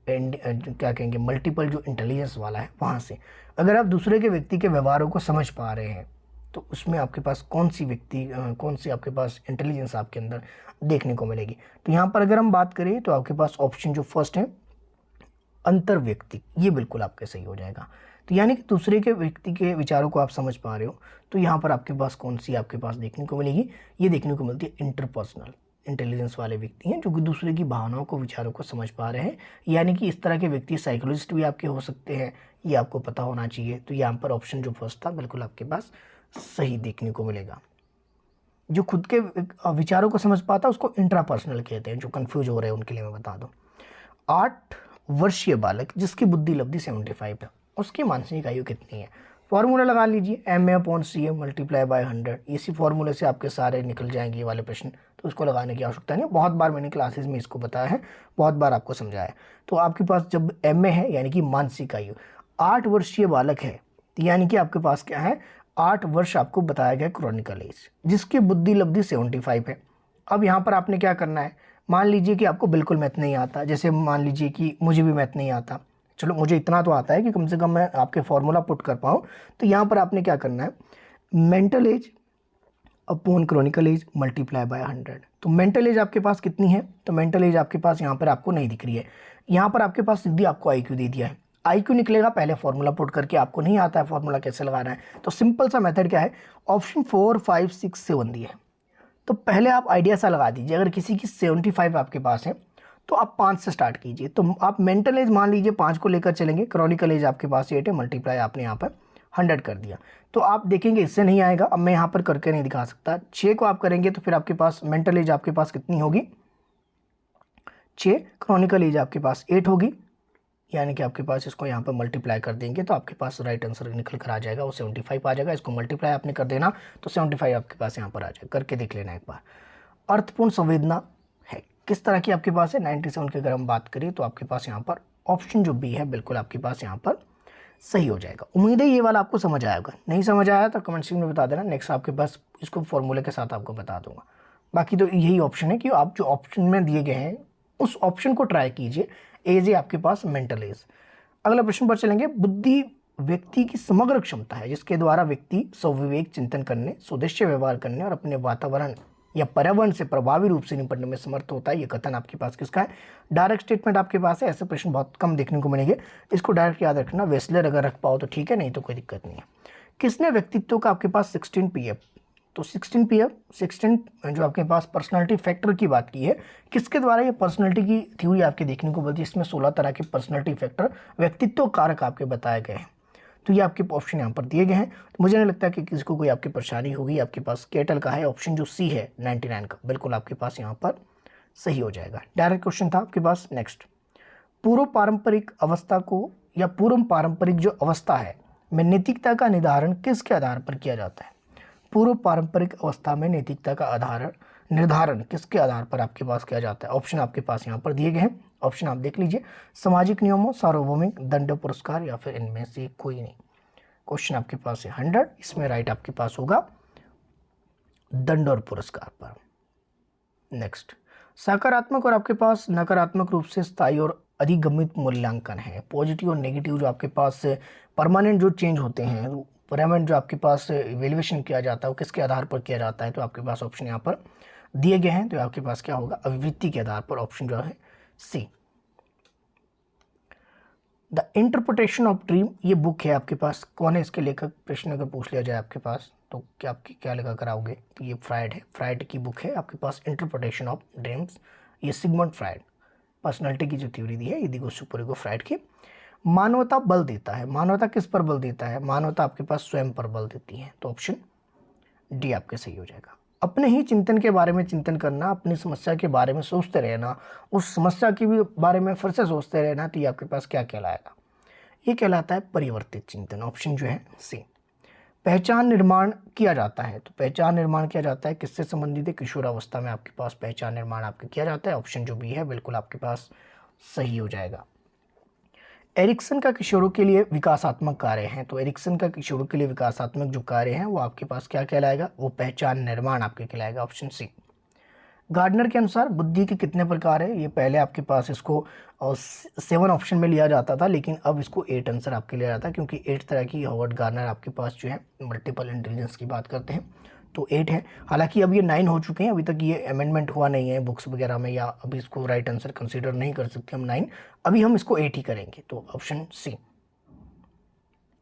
क्या कहेंगे मल्टीपल जो इंटेलिजेंस वाला है वहाँ से। अगर आप दूसरे के व्यक्ति के व्यवहारों को समझ पा रहे हैं तो उसमें आपके पास कौन सी आपके पास इंटेलिजेंस आपके अंदर देखने को मिलेगी। तो यहाँ पर अगर हम बात करें तो आपके पास ऑप्शन जो फर्स्ट है अंतर व्यक्ति, ये बिल्कुल आपके सही हो जाएगा। तो यानी कि दूसरे के व्यक्ति के विचारों को आप समझ पा रहे हो, तो यहाँ पर आपके पास कौन सी आपके पास देखने को मिलेगी, ये देखने को मिलती है इंटरपर्सनल इंटेलिजेंस वाले व्यक्ति हैं जो कि दूसरे की भावनाओं को विचारों को समझ पा रहे हैं। यानी कि इस तरह के व्यक्ति साइकोलॉजिस्ट भी आपके हो सकते हैं, ये आपको पता होना चाहिए। तो यहाँ पर ऑप्शन जो फर्स्ट था बिल्कुल आपके पास सही देखने को मिलेगा। जो खुद के विचारों को समझ पाता है उसको इंट्रापर्सनल कहते हैं, जो कंफ्यूज हो रहे हैं उनके लिए मैं बता दूं। 8 वर्षीय बालक जिसकी बुद्धि लब्धि 75 है, उसकी मानसिक आयु कितनी है। फॉर्मूला लगा लीजिए, MA/CA मल्टीप्लाई बाय 100, इसी फॉर्मूले से आपके सारे निकल जाएंगे ये वाले प्रश्न, तो इसको लगाने की आवश्यकता नहीं। बहुत बार मैंने क्लासेस में इसको बताया है, बहुत बार आपको समझाया है। तो आपके पास जब MA है यानी कि मानसिक आयु 8 वर्षीय बालक है, यानी कि आपके पास क्या है 8 वर्ष आपको बताया गया क्रॉनिकल एज, जिसकी बुद्धि लब्धि 75 है। अब यहाँ पर आपने क्या करना है, मान लीजिए कि आपको बिल्कुल मैथ नहीं आता, जैसे मान लीजिए कि मुझे भी मैथ नहीं आता, चलो मुझे इतना तो आता है कि कम से कम मैं आपके फॉर्मूला पुट कर पाऊँ। तो यहाँ पर आपने क्या करना है, mental age upon chronological age multiply by 100। तो मेंटल एज आपके पास कितनी है, तो मेंटल एज आपके पास यहाँ पर आपको नहीं दिख रही है, यहाँ पर आपके पास सीधी आपको IQ दे दिया है। IQ निकलेगा पहले फॉर्मूला पुट करके, आपको नहीं आता है फॉर्मूला कैसे लगाना है, तो सिंपल सा मेथड क्या है, ऑप्शन 4, 5, 6, 7 दिए है, तो पहले आप आइडिया सा लगा दीजिए। अगर किसी की 75 आपके पास है तो आप 5 से स्टार्ट कीजिए। तो आप मेंटल एज मान लीजिए 5 को लेकर चलेंगे, क्रॉनिकल एज आपके पास 8 है, मल्टीप्लाई आपने यहाँ पर 100 कर दिया, तो आप देखेंगे इससे नहीं आएगा। अब मैं यहाँ पर करके नहीं दिखा सकता, 6 को आप करेंगे तो फिर आपके पास मेंटल एज आपके पास कितनी होगी 6, क्रॉनिकल एज आपके पास 8 होगी, यानी कि आपके पास इसको यहाँ पर मल्टीप्लाई कर देंगे तो आपके पास राइट आंसर निकल कर आ जाएगा, वो 75 आ जाएगा। इसको मल्टीप्लाई आपने कर देना तो 75 आपके पास यहाँ पर आ जाएगा, करके देख लेना एक बार। अर्थपूर्ण संवेदना है किस तरह की आपके पास है, 97 की अगर हम बात करें तो आपके पास यहाँ पर ऑप्शन जो बी है बिल्कुल आपके पास यहाँ पर सही हो जाएगा। उम्मीद है ये वाला आपको समझ आएगा, नहीं समझ आया तो कमेंट सेक्शन में बता देना, नेक्स्ट आपके पास इसको फॉर्मूले के साथ आपको बता दूंगा। बाकी तो यही ऑप्शन है कि आप जो ऑप्शन में दिए गए हैं उस ऑप्शन को ट्राई कीजिए, एज है आपके पास मेंटल एज। अगला प्रश्न पर चलेंगे, बुद्धि व्यक्ति की समग्र क्षमता है जिसके द्वारा व्यक्ति स्वविवेक चिंतन करने, स्वदेशी व्यवहार करने और अपने वातावरण या पर्यावरण से प्रभावी रूप से निपटने में समर्थ होता है। ये कथन आपके पास किसका है, डायरेक्ट स्टेटमेंट आपके पास है, ऐसे प्रश्न बहुत कम देखने को मिलेंगे, इसको डायरेक्ट याद रखना। वेस्लर अगर रख पाओ तो ठीक है, नहीं तो कोई दिक्कत नहीं है। किसने व्यक्तित्व का आपके पास 16 PF, तो 16 जो आपके पास पर्सनालिटी फैक्टर की बात की है, किसके द्वारा ये पर्सनालिटी की थ्योरी आपके देखने को मिलती है। इसमें 16 तरह के पर्सनालिटी फैक्टर व्यक्तित्व कारक आपके बताए गए हैं, तो ये आपके ऑप्शन यहाँ पर दिए गए हैं। तो मुझे नहीं लगता कि किसी को कोई आपकी परेशानी होगी। आपके पास केटल का है, ऑप्शन जो सी है 99 का बिल्कुल आपके पास यहाँ पर सही हो जाएगा। डायरेक्ट क्वेश्चन था आपके पास। नेक्स्ट, पूर्व पारंपरिक अवस्था को या पूर्व पारंपरिक जो अवस्था है में नैतिकता का निर्धारण किसके आधार पर किया जाता है। पूर्व पारंपरिक अवस्था में नैतिकता का निर्धारण किसके आधार पर आपके पास किया जाता है। ऑप्शन आपके पास यहाँ पर दिए गए हैं। ऑप्शन आप देख लीजिए, सामाजिक नियमों, सार्वभौमिक, दंड, पुरस्कार या फिर इनमें से कोई नहीं। क्वेश्चन आपके पास है 100, इसमें राइट आपके पास होगा दंड और पुरस्कार पर। नेक्स्ट, सकारात्मक और आपके पास नकारात्मक रूप से स्थायी और अधिगमित मूल्यांकन है। पॉजिटिव और नेगेटिव जो आपके पास परमानेंट जो चेंज होते हैं, परमानेंट जो आपके पास इवेल्युएशन किया जाता है वो किसके आधार पर किया जाता है, तो आपके पास ऑप्शन यहाँ पर दिए गए हैं। तो आपके पास क्या होगा, अभिवृत्ति के आधार पर, ऑप्शन जो है सी। द इंटरप्रिटेशन ऑफ ड्रीम, ये बुक है आपके पास, कौन है इसके लेखक, प्रश्न अगर पूछ लिया जाए आपके पास तो क्या आपकी क्या लगा कराओगे, तो ये फ्राइड है, फ्राइड की बुक है आपके पास इंटरप्रिटेशन ऑफ ड्रीम्स। ये सिगमंड फ्राइड, पर्सनालिटी की जो थ्योरी दी है ये दिगो सुपरिगो फ्राइड की। मानवता बल देता है, मानवता किस पर बल देता है, मानवता आपके पास स्वयं पर बल देती है, तो ऑप्शन डी आपके सही हो जाएगा। अपने ही चिंतन के बारे में चिंतन करना, अपनी समस्या के बारे में सोचते रहना, उस समस्या के भी बारे में फिर से सोचते रहना, तो ये आपके पास क्या कहलाएगा, ये कहलाता है परिवर्तित चिंतन, ऑप्शन जो है सी। पहचान निर्माण किया जाता है, तो पहचान निर्माण किया जाता है किससे संबंधित है, किशोरावस्था में आपके पास पहचान निर्माण आपके किया जाता है, ऑप्शन जो बी है बिल्कुल आपके पास सही हो जाएगा। एरिक्सन का किशोरों के लिए विकासात्मक कार्य हैं, तो एरिक्सन का किशोरों के लिए विकासात्मक जो कार्य हैं वो आपके पास क्या कहलाएगा, वो पहचान निर्माण आपके कहलाएगा, ऑप्शन सी। गार्डनर के अनुसार बुद्धि के कितने प्रकार है, ये पहले आपके पास इसको 7 ऑप्शन में लिया जाता था, लेकिन अब इसको 8 आंसर आपके लिया जाता है, क्योंकि 8 तरह की हॉवर्ड गार्डनर आपके पास जो है मल्टीपल इंटेलिजेंस की बात करते हैं, तो 8 है। हालांकि अब ये 9 हो चुके हैं, अभी तक ये अमेंडमेंट हुआ नहीं है बुक्स वगैरह में, या अभी इसको राइट आंसर कंसीडर नहीं कर सकते हम 9, अभी हम इसको 8 ही करेंगे, तो ऑप्शन सी।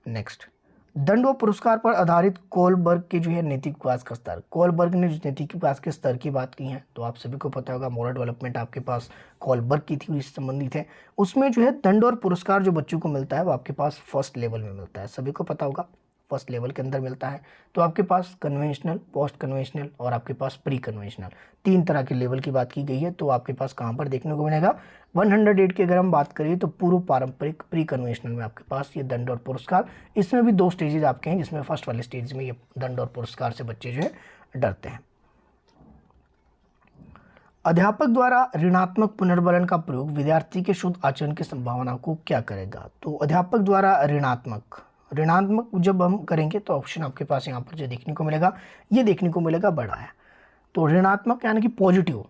नेक्स्ट, दंड व पुरस्कार पर आधारित कोलबर्ग के जो है नैतिक विकास का स्तर, कोलबर्ग ने जो नैतिक विकास के स्तर की बात की है, तो आप सभी को पता होगा मोरल डेवलपमेंट आपके पास कोलबर्ग की थी, उससे संबंधित है। उसमें जो है दंड और पुरस्कार जो बच्चों को मिलता है वो आपके पास फर्स्ट लेवल में मिलता है, सभी को पता होगा फर्स्ट लेवल के अंदर मिलता है। तो आपके पास कन्वेंशनल, पोस्ट कन्वेंशनल और आपके पास प्री कन्वेंशनल, 3 तरह के लेवल की बात की गई है। तो आपके पास कहाँ पर देखने को मिलेगा, 108 की अगर हम बात करें तो पूर्व पारंपरिक प्री कन्वेंशनल में आपके पास ये दंड और पुरस्कार, इसमें भी 2 स्टेजेस आपके हैं, जिसमें फर्स्ट वाले स्टेज में ये दंड और पुरस्कार से बच्चे जो है डरते हैं। अध्यापक द्वारा ऋणात्मक पुनर्बलन का प्रयोग विद्यार्थी के शुद्ध आचरण की संभावना को क्या करेगा, तो अध्यापक द्वारा ऋणात्मक जब हम करेंगे तो ऑप्शन आपके पास यहाँ पर जो देखने को मिलेगा, ये देखने को मिलेगा बड़ा है। तो ऋणात्मक यानी कि पॉजिटिव,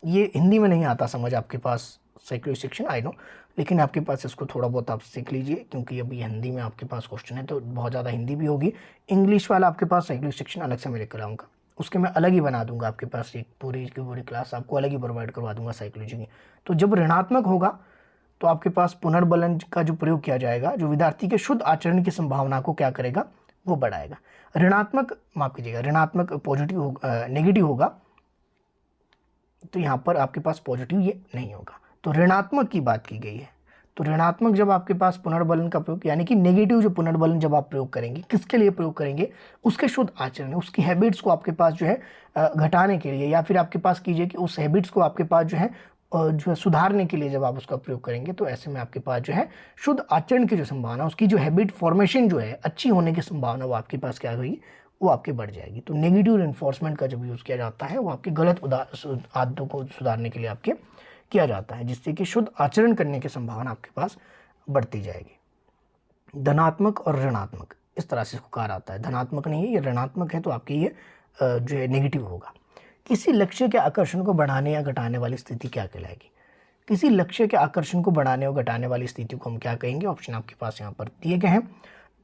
ये हिंदी में नहीं आता समझ आपके पास, साइकोलॉजी सेक्शन आई नो, लेकिन आपके पास इसको थोड़ा बहुत आप सीख लीजिए, क्योंकि अभी हिंदी में आपके पास क्वेश्चन है तो बहुत ज़्यादा हिंदी भी होगी। इंग्लिश वाला आपके पास साइकोलॉजी सेक्शन अलग से मैं लेकर आऊँगा, उसके मैं अलग ही बना दूंगा आपके पास, एक पूरी की पूरी क्लास आपको अलग ही प्रोवाइड करवा दूंगा साइकोलॉजी की। तो जब ऋणात्मक होगा तो आपके पास पुनर्बलन का जो प्रयोग किया जाएगा, जो विद्यार्थी के शुद्ध आचरण की संभावना को क्या करेगा, वो बढ़ाएगा। ऋणात्मक, माफ कीजिएगा, ऋणात्मक पॉजिटिव होगा, नेगेटिव होगा, तो यहाँ पर आपके पास पॉजिटिव ये नहीं होगा, तो ऋणात्मक की बात की गई है। तो ऋणात्मक जब आपके पास पुनर्बलन का प्रयोग, यानी कि नेगेटिव जो पुनर्बलन जब आप प्रयोग करेंगे, किसके लिए प्रयोग करेंगे, उसके शुद्ध आचरण, उसकी हैबिट्स को आपके पास जो है घटाने के लिए, या फिर आपके पास कीजिए कि उस हैबिट्स को आपके पास जो है सुधारने के लिए जब आप उसका प्रयोग करेंगे, तो ऐसे में आपके पास जो है शुद्ध आचरण की जो संभावना, उसकी जो हैबिट फॉर्मेशन जो है अच्छी होने की संभावना, वो आपके पास क्या होगी, वो आपकी बढ़ जाएगी। तो नेगेटिव इन्फोर्समेंट का जब यूज़ किया जाता है वो आपकी गलत आदतों को सुधारने के लिए आपके किया जाता है, जिससे कि शुद्ध आचरण करने की संभावना आपके पास बढ़ती जाएगी। धनात्मक और ऋणात्मक, इस तरह से इसको कहा जाता है, धनात्मक नहीं है ये, ऋणात्मक है, तो आपके ये जो है नेगेटिव होगा। किसी लक्ष्य के आकर्षण को बढ़ाने या घटाने वाली स्थिति क्या कहलाएगी, किसी लक्ष्य के आकर्षण को बढ़ाने और घटाने वाली स्थिति को हम क्या कहेंगे, ऑप्शन आपके पास यहाँ पर दिए गए हैं।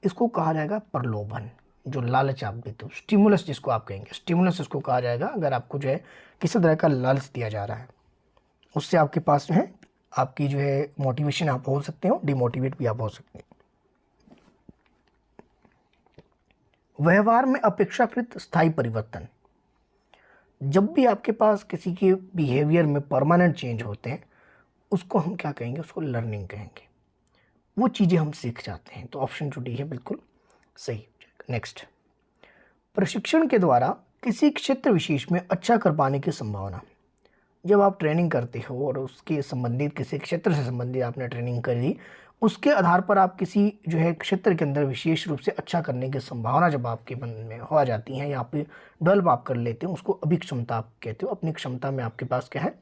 इसको कहा जाएगा प्रलोभन, जो लालच आप देते हो, स्टिमुलस जिसको आप कहेंगे, स्टिमुलस इसको कहा जाएगा। अगर आपको जो है किसी तरह का लालच दिया जा रहा है, उससे आपके पास जो है आपकी जो है मोटिवेशन आप हो सकते हो, डिमोटिवेट भी आप हो सकते हैं। व्यवहार में अपेक्षाकृत स्थायी परिवर्तन, जब भी आपके पास किसी के बिहेवियर में परमानेंट चेंज होते हैं, उसको हम क्या कहेंगे, उसको लर्निंग कहेंगे, वो चीज़ें हम सीख जाते हैं। तो ऑप्शन जो डी है बिल्कुल सही। नेक्स्ट, प्रशिक्षण के द्वारा किसी क्षेत्र विशेष में अच्छा कर पाने की संभावना, जब आप ट्रेनिंग करते हो और उसके संबंधित किसी क्षेत्र से संबंधित आपने ट्रेनिंग करी, उसके आधार पर आप किसी जो है क्षेत्र के अंदर विशेष रूप से अच्छा करने की संभावना जब आपके मन में हो जाती है, या आप डेवलप आप कर लेते हो, उसको अभिक्षमता आप कहते हो। अपनी क्षमता में आपके पास क्या है,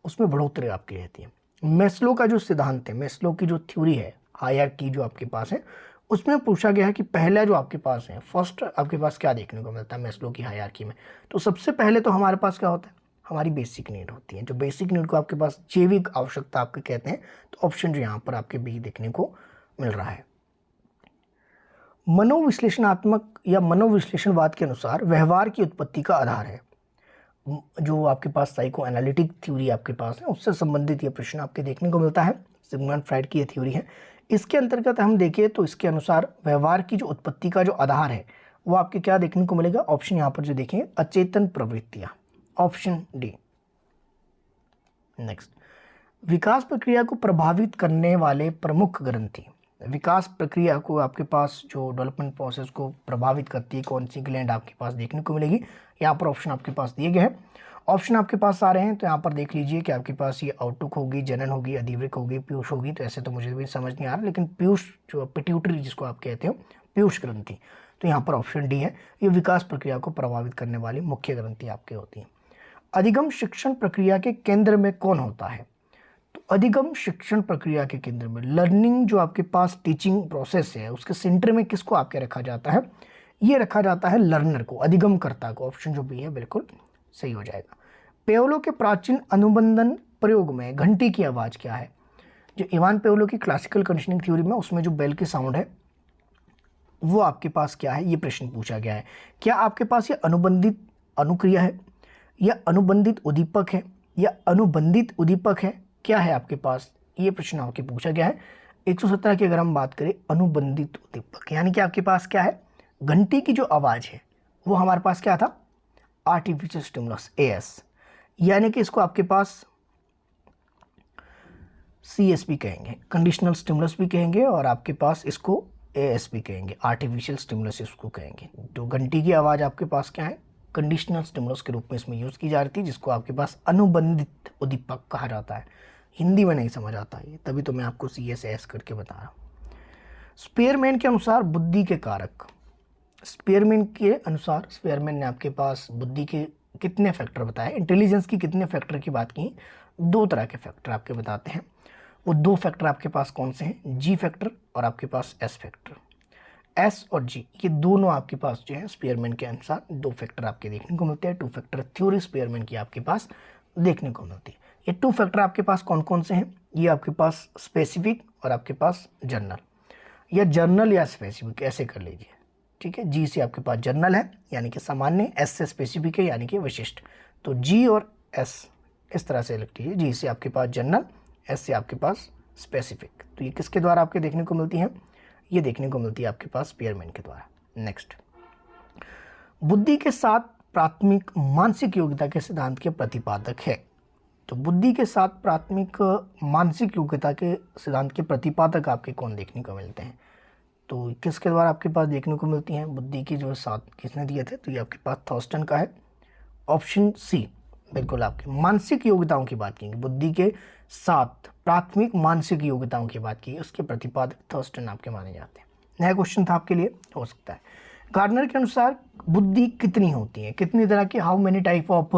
उसमें बढ़ोतरी आपकी रहती है। मेस्लो का जो सिद्धांत है, मेस्लो की जो थ्योरी है, हायरार्की जो आपके पास है, उसमें पूछा गया है कि पहला जो आपके पास है, फर्स्ट आपके पास क्या देखने को मिलता है मेस्लो की हायरार्की में। तो सबसे पहले तो हमारे पास क्या होता है, हमारी बेसिक नीड होती है। जो बेसिक नीड को आपके पास जैविक आवश्यकता आपके कहते हैं। तो ऑप्शन जो यहाँ पर आपके बी देखने को मिल रहा है। मनोविश्लेषणात्मक या मनोविश्लेषणवाद के अनुसार व्यवहार की उत्पत्ति का आधार है। जो आपके पास साइको एनालिटिक थ्योरी आपके पास है, उससे संबंधित ये प्रश्न आपके देखने को मिलता है। सिगमंड फ्राइड की ये थ्योरी है। इसके अंतर्गत हम देखें तो इसके अनुसार व्यवहार की जो उत्पत्ति का जो आधार है वो आपके क्या देखने को मिलेगा, ऑप्शन यहाँ पर जो देखें अचेतन प्रवृत्तियां, ऑप्शन डी। नेक्स्ट, विकास प्रक्रिया को प्रभावित करने वाले प्रमुख ग्रंथि। विकास प्रक्रिया को आपके पास जो डेवलपमेंट प्रोसेस को प्रभावित करती है कौन सी ग्लैंड आपके पास देखने को मिलेगी। यहाँ पर ऑप्शन आपके पास दिए गए हैं। ऑप्शन आपके पास आ रहे हैं तो यहाँ पर देख लीजिए कि आपके पास ये आउटुक होगी, जनन होगी, अधिवृक्क होगी, पीयूष होगी। तो ऐसे तो मुझे भी समझ नहीं आ रहा, लेकिन पीयूष जो पिट्यूटरी जिसको आप कहते हो, पीयूष ग्रंथि, तो यहाँ पर ऑप्शन डी है। ये विकास प्रक्रिया को प्रभावित करने वाली मुख्य ग्रंथि आपके होती हैं। अधिगम शिक्षण प्रक्रिया के केंद्र में कौन होता है। तो अधिगम शिक्षण प्रक्रिया के केंद्र में लर्निंग जो आपके पास टीचिंग प्रोसेस है उसके सेंटर में किसको आपके रखा जाता है, ये रखा जाता है लर्नर को, अधिगमकर्ता को। ऑप्शन जो भी है बिल्कुल सही हो जाएगा। पेओलो के प्राचीन अनुबंधन प्रयोग में घंटी की आवाज़ क्या है। जो इवान पेओलो की क्लासिकल कंडीशनिंग थ्योरी में उसमें जो बेल की साउंड है वो आपके पास क्या है, ये प्रश्न पूछा गया है। क्या आपके पास ये अनुबंधित अनुक्रिया है या अनुबंधित उद्दीपक है या अनुबंधित उद्दीपक है, क्या है आपके पास, ये प्रश्न आपके पूछा गया है। 117 की अगर हम बात करें अनुबंधित उद्दीपक, यानी कि आपके पास क्या है, घंटी की जो आवाज़ है वो हमारे पास क्या था, आर्टिफिशियल स्टिमुलस एएस, यानी कि इसको आपके पास सीएस भी कहेंगे, कंडीशनल स्टिमुलस भी कहेंगे, और आपके पास इसको एएस भी कहेंगे, आर्टिफिशियल स्टिमुलस इसको कहेंगे। तो घंटी की आवाज़ आपके पास क्या है, कंडीशनल स्टिमुलस के रूप में इसमें यूज़ की जा रही थी, जिसको आपके पास अनुबंधित उद्दीपक कहा जाता है। हिंदी में नहीं समझ आता ये, तभी तो मैं आपको CSS करके बता रहा हूँ। स्पेयरमैन के अनुसार बुद्धि के कारक, स्पेयरमैन के अनुसार, स्पेयरमैन ने आपके पास बुद्धि के कितने फैक्टर बताए, इंटेलिजेंस की कितने फैक्टर की बात की, 2 तरह के फैक्टर आपके बताते हैं। वो 2 फैक्टर आपके पास कौन से हैं, जी फैक्टर और आपके पास एस फैक्टर। एस और जी ये दोनों आपके पास जो है स्पेयरमैन के अनुसार 2 फैक्टर आपके देखने को मिलते हैं। 2 फैक्टर थ्योरी स्पेयरमैन की आपके पास देखने को मिलती है। ये 2 फैक्टर आपके पास कौन कौन से हैं, ये आपके पास स्पेसिफिक और आपके पास जर्नल, या जर्नल या स्पेसिफिक ऐसे कर लीजिए, ठीक है। जी से आपके पास जर्नल है यानी कि सामान्य, एस से स्पेसिफिक है यानी कि विशिष्ट। तो जी और एस इस तरह से लिख लीजिए, जी से आपके पास जर्नल, एस से आपके पास स्पेसिफिक। तो ये किसके द्वारा आपके देखने को मिलती है, ये देखने को मिलती है आपके पास स्पेयरमैन के द्वारा। नेक्स्ट, बुद्धि के 7 प्राथमिक मानसिक योग्यता के सिद्धांत के प्रतिपादक है। तो बुद्धि के 7 प्राथमिक मानसिक योग्यता के सिद्धांत के प्रतिपादक आपके कौन देखने को मिलते हैं। तो किसके द्वारा आपके पास देखने को मिलती हैं बुद्धि की जो 7 किसने दिए थे, तो ये आपके पास थॉर्स्टन का है, ऑप्शन सी बिल्कुल। आपकी मानसिक योग्यताओं की बात की, बुद्धि के 7 प्राथमिक मानसिक योग्यताओं की बात की, उसके प्रतिपादक थॉर्स्टन आपके माने जाते हैं। नया क्वेश्चन था आपके लिए, हो सकता है। गार्डनर के अनुसार बुद्धि कितनी होती है, कितनी तरह की, how many type of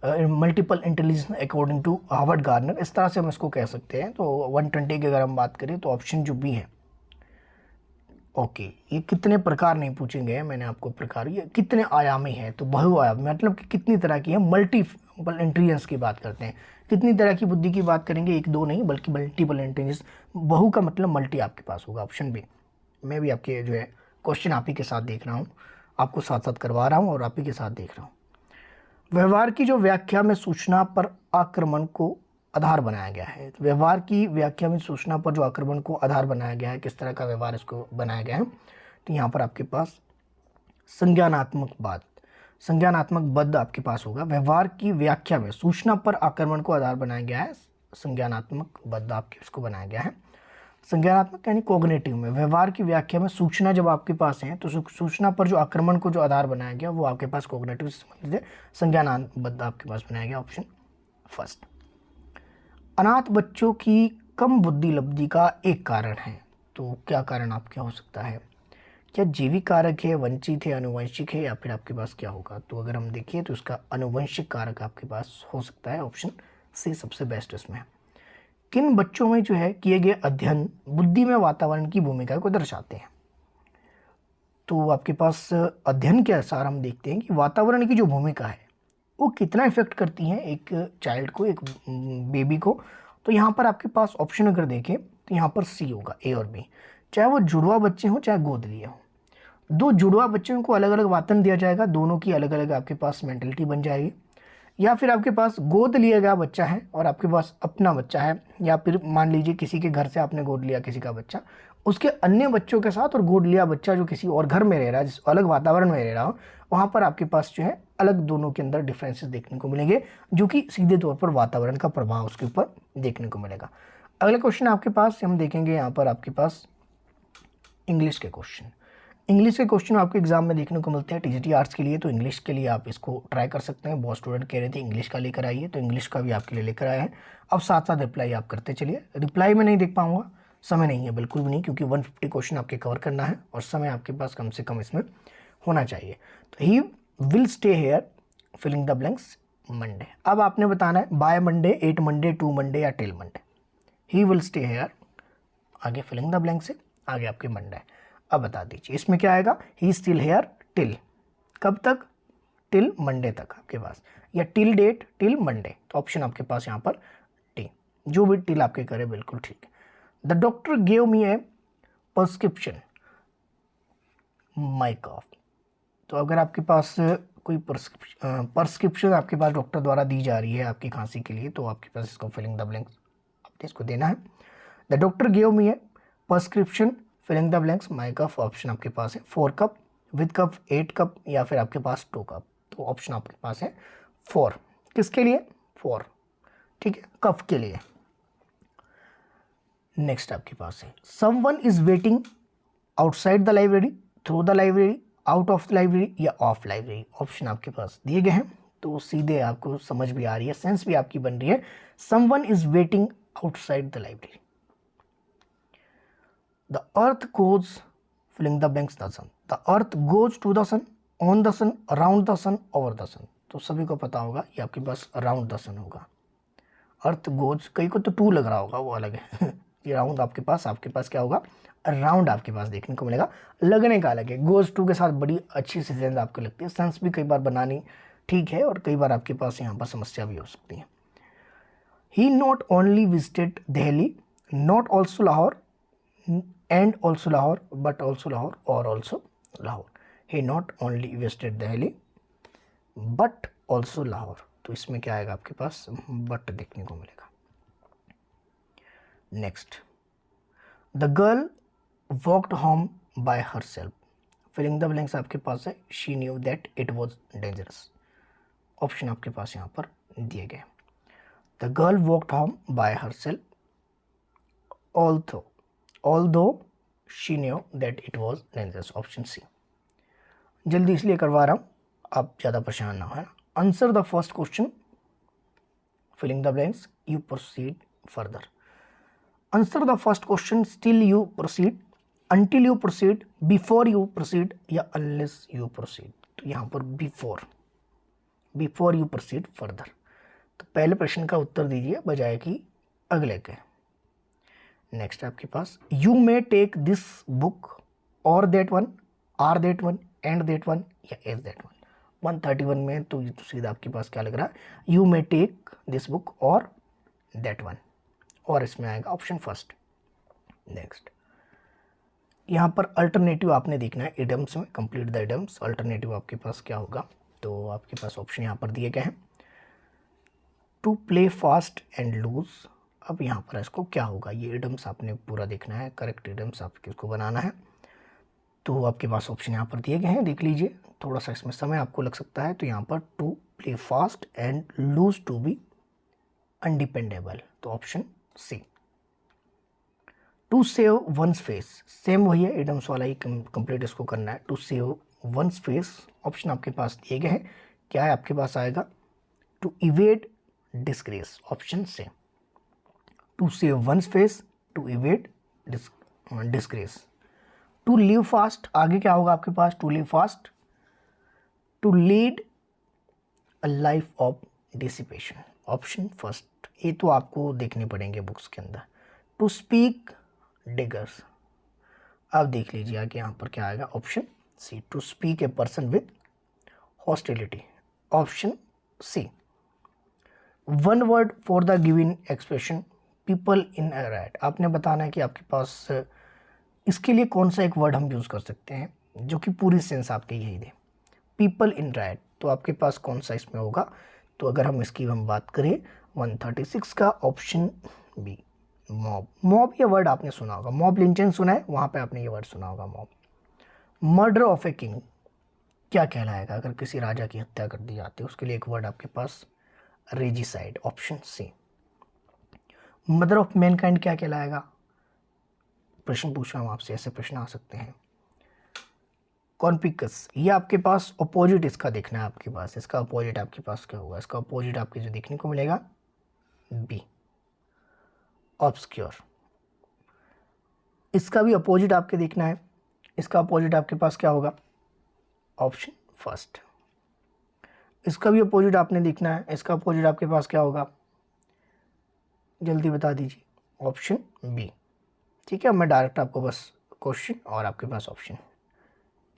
multiple intelligence according to Harvard Gardner, इस तरह से हम इसको कह सकते हैं। तो 120 की अगर हम बात करें तो ऑप्शन जो बी है, ओके। ये कितने प्रकार नहीं पूछे गए, मैंने आपको प्रकार, ये कितने आयामी है, तो बहुआयामी मतलब कि कितनी तरह की है, मल्टीपल इंटेलिजेंस की बात करते हैं। कितनी तरह की बुद्धि की बात करेंगे, 1-2 नहीं बल्कि मल्टीपल इंटेलिजेंस, बहु का मतलब मल्टी आपके पास होगा, ऑप्शन बी। मैं भी आपके जो है क्वेश्चन आप ही के साथ देख रहा हूँ, आपको साथ साथ करवा रहा हूँ और आप ही के साथ देख रहा हूँ। व्यवहार की जो व्याख्या में सूचना पर आक्रमण को आधार बनाया गया है। तो व्यवहार की व्याख्या में सूचना पर जो आक्रमण को आधार बनाया गया है, किस तरह का व्यवहार इसको बनाया गया है, तो यहाँ पर आपके पास संज्ञानात्मक बद्ध आपके पास होगा। व्यवहार की व्याख्या में सूचना पर आक्रमण को आधार बनाया गया है, संज्ञानात्मक बद्ध आपके इसको बनाया गया है। संज्ञानात्मक यानी कॉग्निटिव में, व्यवहार की व्याख्या में सूचना जब आपके पास है तो सूचना पर जो आक्रमण को जो आधार बनाया गया वो आपके पास कॉग्निटिव से संबंधित है, संज्ञानात्मक आपके पास बनाया गया, ऑप्शन फर्स्ट। अनाथ बच्चों की कम बुद्धि लब्धि का एक कारण है, तो क्या कारण आपके हो सकता है, क्या जैविक कारक है, वंचित है, आनुवंशिक है, या फिर आपके पास क्या होगा। तो अगर हम देखिए तो इसका आनुवंशिक कारक आपके पास हो सकता है, ऑप्शन सी सबसे बेस्ट इसमें। किन बच्चों में जो है किए गए अध्ययन बुद्धि में वातावरण की भूमिका को दर्शाते हैं। तो आपके पास अध्ययन के अनुसार हम देखते हैं कि वातावरण की जो भूमिका है वो कितना इफेक्ट करती है एक चाइल्ड को, एक बेबी को। तो यहाँ पर आपके पास ऑप्शन अगर देखें तो यहाँ पर सी होगा, ए और बी, चाहे वो जुड़वा बच्चे हों चाहे गोद लिए हों। दो जुड़वा बच्चों को अलग अलग वातावरण दिया जाएगा, दोनों की अलग अलग आपके पास मेंटलिटी बन जाएगी। या फिर आपके पास गोद लिया गया बच्चा है और आपके पास अपना बच्चा है, या फिर मान लीजिए किसी के घर से आपने गोद लिया किसी का बच्चा, उसके अन्य बच्चों के साथ, और गोद लिया बच्चा जो किसी और घर में रह रहा है, जिस अलग वातावरण में रह रहा हो, वहाँ पर आपके पास जो है अलग दोनों के अंदर डिफरेंसेस देखने को मिलेंगे, जो कि सीधे तौर पर वातावरण का प्रभाव उसके ऊपर देखने को मिलेगा। अगला क्वेश्चन आपके पास हम देखेंगे यहाँ पर आपके पास इंग्लिश के क्वेश्चन। इंग्लिश के क्वेश्चन आपके एग्जाम में देखने को मिलते हैं टीजीटी आर्ट्स के लिए, तो इंग्लिश के लिए आप इसको ट्राई कर सकते हैं। बहुत स्टूडेंट कह रहे थे इंग्लिश का लेकर आइए, तो इंग्लिश का भी आपके लिए लेकर आया है। अब साथ साथ रिप्लाई आप करते चलिए। रिप्लाई में नहीं देख पाऊंगा, समय नहीं है बिल्कुल भी नहीं, क्योंकि 150 क्वेश्चन आपके कवर करना है और समय आपके पास कम से कम इसमें होना चाहिए। तो he will stay here filling the blanks Monday. अब आपने बताना है बाय मंडे, 8 मंडे, 2 मंडे या till Monday. He will stay here, आगे फिलिंग द ब्लैंक्स से आगे आपके मंडे। अब बता दीजिए इसमें क्या आएगा, ही स्टिल हेयर टिल, कब तक, टिल मंडे तक आपके पास, या टिल डेट टिल मंडे। तो ऑप्शन आपके पास यहाँ पर टी, जो भी टिल आपके करे बिल्कुल ठीक है। The doctor gave me a prescription my cough. तो अगर आपके पास कोई प्रिस्क्रिप्शन आपके पास डॉक्टर द्वारा दी जा रही है आपकी खांसी के लिए, तो आपके पास इसको फिलिंग द ब्लैंक्स आपने इसको देना है। The doctor gave me a prescription filling the blanks my cup. Option आपके पास है 4 कप, विद कप 8 कप, या फिर आपके पास 2 कप। तो ऑप्शन आपके पास है 4, किसके लिए, 4, ठीक है, कप के लिए। नेक्स्ट आपके पास है someone is waiting outside the library, through the library, out of the library या ऑफ लाइब्रेरी। ऑप्शन आपके पास दिए गए हैं, तो सीधे आपको समझ भी आ रही है, सेंस भी आपकी बन रही है। Someone is waiting outside the library. The earth goes, filling the blanks, the sun. The earth goes to the sun, on the sun, around the sun, over the sun. तो सभी को पता होगा ये आपके पास around the sun होगा। अर्थ goes, कई को तो 2 लग रहा होगा, वो अलग है। ये राउंड आपके पास क्या होगा, राउंड आपके पास देखने को मिलेगा, लगने का अलग है। गोज 2 के साथ बड़ी अच्छी सी सेंस आपको लगती है, सेंस भी कई बार बनानी ठीक है और कई बार आपके पास यहाँ पर समस्या भी हो सकती है। He not only visited Delhi, not also Lahore, and also Lahore, but also Lahore or also Lahore. He not only visited Delhi but also Lahore. तो इसमें क्या आएगा आपके पास, but देखने को मिलेगा। Next, the girl walked home by her self. Filling the blanks आपके पास है she knew that it was dangerous. Option आपके पास यहाँ पर दिए गए। The girl walked home by her self although she knew that it was dangerous। Option C. जल्दी इसलिए करवा रहा हूँ, आप ज़्यादा परेशान ना हो, है ना। Answer the first question, filling the blanks, you proceed further. Answer the first question, still you proceed, until you proceed, before you proceed या अनलेस यू प्रोसीड। तो यहाँ पर बिफोर यू प्रोसीड फर्दर। तो पहले प्रश्न का उत्तर दीजिए बजाय कि अगले के। नेक्स्ट आपके पास you may take this book और that one, are that one, and that one या एज दैट वन। 131 में तो सीधा आपके पास क्या लग रहा है, you may take this book और दैट वन, और इसमें आएगा ऑप्शन फर्स्ट। नेक्स्ट, यहाँ पर अल्टरनेटिव आपने देखना है इडम्स में, कंप्लीट द इडम्स। अल्टरनेटिव आपके पास क्या होगा, तो आपके पास ऑप्शन यहाँ पर दिए गए हैं, to play fast and loose. अब यहाँ पर इसको क्या होगा, ये इडम्स आपने पूरा देखना है, करेक्ट इडम्स आपके इसको बनाना है। तो आपके पास ऑप्शन यहाँ पर दिए गए हैं, देख लीजिए। थोड़ा सा इसमें समय आपको लग सकता है, तो यहाँ पर to play fast and loose to be undependable, तो option C. To save one's face, same वही है, इडम्स वाला ही कंप्लीट इसको करना है। To save one's face, option आपके पास दिए गए हैं, क्या है आपके पास आएगा, टू इवेड डिस्ग्रेस, ऑप्शन से। To save one's face, to evade disgrace. To live fast, आगे क्या होगा आपके पास, to live fast, to lead a life of dissipation, option first ये तो आपको देखने पड़ेंगे बुक्स के अंदर। टू स्पीक डिगर्स, अब देख लीजिए आगे यहाँ पर क्या आएगा, option C, to speak a person with hostility, option C. One word for the given expression people in a right, आपने बताना है कि आपके पास इसके लिए कौन सा एक वर्ड हम यूज़ कर सकते हैं जो कि पूरी सेंस आपके यही दे। पीपल इन राइट, तो आपके पास कौन सा इसमें होगा, तो अगर हम इसकी बात करें 136 का ऑप्शन बी, मॉब। मॉब ये वर्ड आपने सुना होगा, मॉब लिंचिंग सुना है, वहाँ पे आपने ये वर्ड सुना होगा mob. Murder of a king क्या कहलाएगा, अगर किसी राजा की हत्या कर दी जाती है उसके लिए एक वर्ड आपके पास regicide, option C. Mother of mankind क्या कहलाएगा, प्रश्न पूछ रहा हूँ आपसे, ऐसे प्रश्न आ सकते हैं। कॉन्पिकस, ये आपके पास अपोजिट इसका देखना है आपके पास, इसका अपोजिट आपके पास क्या होगा, इसका अपोजिट आपके जो देखने को मिलेगा बी, ऑब्सक्योर। इसका भी अपोजिट आपके देखना है, इसका अपोजिट आपके पास क्या होगा, ऑप्शन फर्स्ट। इसका भी अपोजिट आपने देखना है, इसका अपोजिट आपके पास क्या होगा, जल्दी बता दीजिए, ऑप्शन बी। ठीक है, मैं डायरेक्ट आपको बस क्वेश्चन और आपके पास ऑप्शन,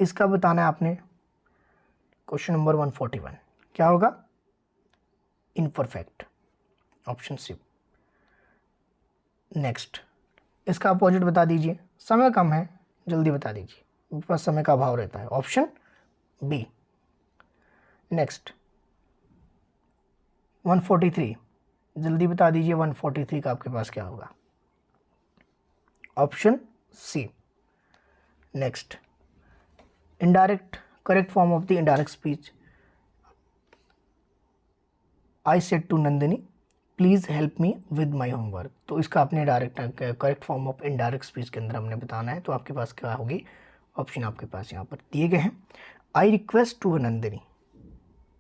इसका बताना है आपने। क्वेश्चन नंबर 141 क्या होगा, इनपरफेक्ट, ऑप्शन सी। नेक्स्ट, इसका अपोजिट बता दीजिए, समय कम है, जल्दी बता दीजिए, मेरे पास समय का अभाव रहता है, ऑप्शन बी। नेक्स्ट 143, जल्दी बता दीजिए 143 का आपके पास क्या होगा, option C. Next, indirect, correct form of the indirect speech, I said to Nandini please help me with my homework, तो इसका आपने direct correct form of indirect speech के अंदर हमने बताना है, तो आपके पास क्या होगी, ऑप्शन आपके पास यहाँ पर दिए गए हैं। I request to Nandini,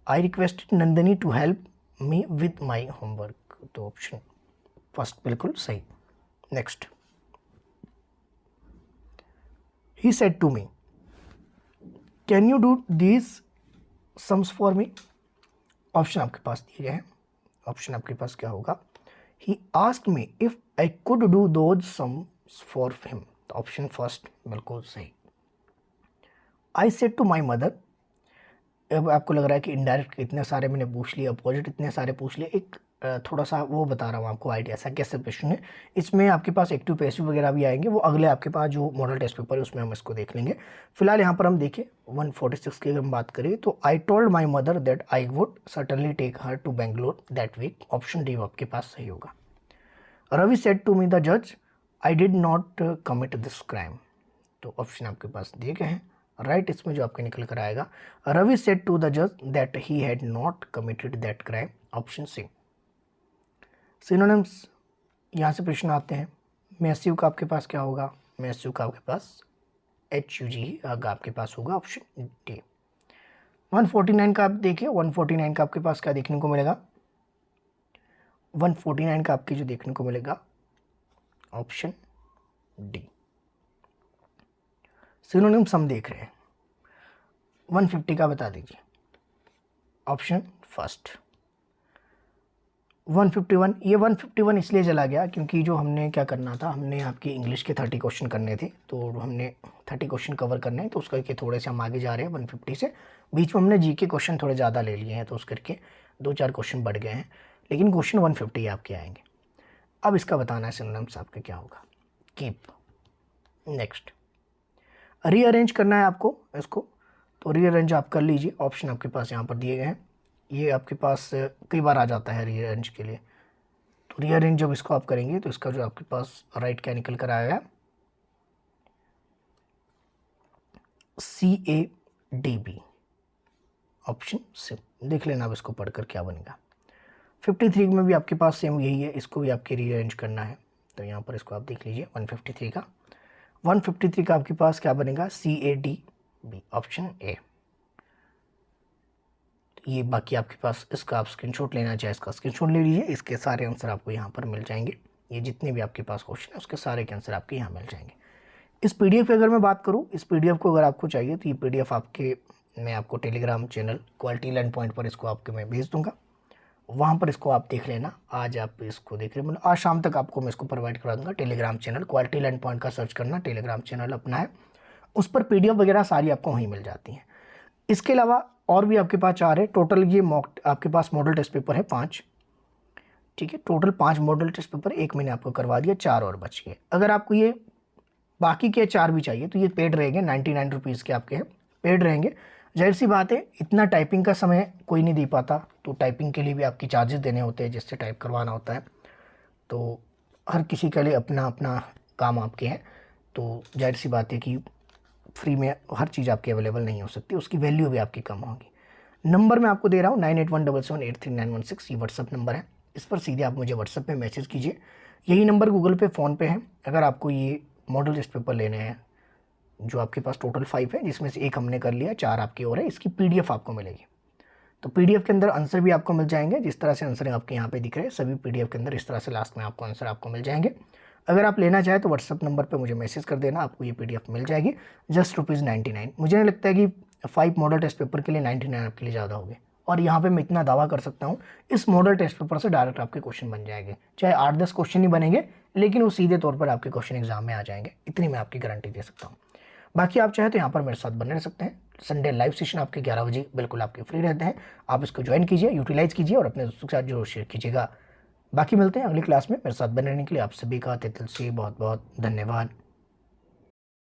I request Nandini to help me with my homework, तो ऑप्शन फर्स्ट बिल्कुल सही। Next, he said to me can you do these sums for me, option आपके पास दिए गए हैं, ऑप्शन आपके पास क्या होगा, he asked me if I could do those sums for him, तो ऑप्शन फर्स्ट बिल्कुल सही। I said to my mother, अब आपको लग रहा है कि इनडायरेक्ट इतने सारे मैंने पूछ लिए, अपोजिट इतने सारे पूछ लिए, एक थोड़ा सा वो बता रहा हूँ आपको आइडिया, ऐसा कैसे प्रश्न है, इसमें आपके पास एक्टिव पैसिव वगैरह भी आएंगे, वो अगले आपके पास जो मॉडल टेस्ट पेपर है उसमें हम इसको देख लेंगे। फिलहाल यहाँ पर हम देखें 146 की अगर हम बात करें, तो I told my mother that I would certainly take her to Bangalore that week, option D आपके पास सही होगा। Ravi said to me the जज I did not commit this crime, तो ऑप्शन आपके पास दिए गए हैं, राइट इसमें जो आपके निकल कर आएगा, रवि सेड टू द जज that he had not committed that crime, option C. Synonyms, यहाँ से प्रश्न आते हैं। मैसिव का आपके पास क्या होगा, मैसिव का आपके पास HUG आपके पास होगा, ऑप्शन डी। 149 का आप देखिए, 149 का आपके पास क्या देखने को मिलेगा, 149 का आपके जो देखने को मिलेगा, ऑप्शन डी। सिनोनिम्स हम देख रहे हैं, 150 का बता दीजिए, ऑप्शन फर्स्ट। 151, ये 151 इसलिए चला गया क्योंकि जो हमने क्या करना था, हमने आपकी इंग्लिश के 30 क्वेश्चन करने थे, तो हमने 30 क्वेश्चन कवर करने हैं, तो उस करके थोड़े से हम आगे जा रहे हैं 150 से। बीच में हमने जीके क्वेश्चन थोड़े ज़्यादा ले लिए हैं, तो उस करके 2-4 क्वेश्चन बढ़ गए हैं, लेकिन क्वेश्चन 150 आपके आएंगे। अब इसका बताना है सिनोनिम्स आपके क्या होगा, कीप। नेक्स्ट, रीअरेंज करना है आपको इसको, तो रीअरेंज आप कर लीजिए, ऑप्शन आपके पास यहाँ पर दिए गए हैं, ये आपके पास कई बार आ जाता है रीअरेंज के लिए, तो रीअरेंज जब इसको आप करेंगे तो इसका जो आपके पास राइट क्या निकल कर आएगा, CADB, ऑप्शन सी। देख लेना अब इसको पढ़कर क्या बनेगा। 53 में भी आपके पास सेम यही है, इसको भी आपके रीअरेंज करना है, तो यहाँ पर इसको आप देख लीजिए 153 का, 153 का आपके पास क्या बनेगा, CADB, ऑप्शन ए। ये बाकी आपके पास इसका आप स्क्रीनशॉट लेना चाहे इसका स्क्रीनशॉट ले लीजिए, इसके सारे आंसर आपको यहाँ पर मिल जाएंगे, ये जितने भी आपके पास क्वेश्चन है उसके सारे के आंसर आपके यहाँ मिल जाएंगे। इस PDF की अगर मैं बात करूँ, इस PDF को अगर आपको चाहिए तो ये PDF आपके मैं आपको Telegram channel quality learn point पर इसको आपके मैं भेज दूँगा, वहाँ पर इसको आप देख लेना। आज आप इसको देख रहे हैं, आज शाम तक आपको मैं इसको प्रोवाइड करा दूँगा। Telegram channel quality learn point का सर्च करना, टेलीग्राम चैनल अपना है, उस पर PDF वगैरह सारी आपको वहीं मिल जाती हैं। इसके अलावा और भी आपके पास 4 है टोटल। ये आपके पास मॉडल टेस्ट पेपर है 5, ठीक है। टोटल 5 मॉडल टेस्ट पेपर, एक मैंने आपको करवा दिया, 4 और बच गए। अगर आपको ये बाकी के 4 भी चाहिए तो ये पेड रहेंगे, 99 रुपीज़ के आपके हैं, पेड रहेंगे। जाहिर सी बात है, इतना टाइपिंग का समय कोई नहीं दे पाता, तो टाइपिंग के लिए भी आपकी चार्जेस देने होते हैं, जिससे टाइप करवाना होता है। तो हर किसी के लिए अपना अपना काम आपके हैं, तो जाहिर सी बात है कि फ्री में हर चीज़ आपकी अवेलेबल नहीं हो सकती, उसकी वैल्यू भी आपकी कम होगी। नंबर मैं आपको दे रहा हूँ 9817783916, ये व्हाट्सअप नंबर है। इस पर सीधे आप मुझे व्हाट्सअप पे मैसेज कीजिए। यही नंबर गूगल पे, फ़ोन पे है। अगर आपको ये मॉडल टेस्ट पेपर लेने हैं, जो आपके पास टोटल 5 है, जिसमें से एक हमने कर लिया, 4 आपकी और है, इसकी PDF आपको मिलेगी। तो PDF के अंदर आंसर भी आपको मिल जाएंगे, जिस तरह से आंसर आपके यहाँ पे दिख रहे हैं, सभी PDF के अंदर इस तरह से लास्ट में आपको आंसर आपको मिल जाएंगे। अगर आप लेना चाहें तो व्हाट्सअप नंबर पे मुझे मैसेज कर देना, आपको ये PDF मिल जाएगी जस्ट ₹99। मुझे नहीं लगता है कि 5 मॉडल टेस्ट पेपर के लिए 99 आपके लिए ज़्यादा होगी। और यहाँ पे मैं इतना दावा कर सकता हूँ, इस मॉडल टेस्ट पेपर से डायरेक्ट आपके क्वेश्चन बन जाएंगे, चाहे 8-10 क्वेश्चन ही बनेंगे, लेकिन वो सीधे तौर पर आपके क्वेश्चन एग्जाम में आ जाएंगे, इतनी मैं आपकी गारंटी दे सकता हूँ। बाकी आप चाहे तो यहाँ पर मेरे साथ बने रह सकते हैं। संडे लाइव सेशन आपके 11 बजे बिल्कुल आपके फ्री रहते हैं, आप इसको ज्वाइन कीजिए, यूटिलाइज़ कीजिए और अपने दोस्तों के साथ जरूर शेयर कीजिएगा। बाकी मिलते हैं अगली क्लास में। मेरे साथ बने रहने के लिए आप सभी का तहे दिल से बहुत बहुत धन्यवाद।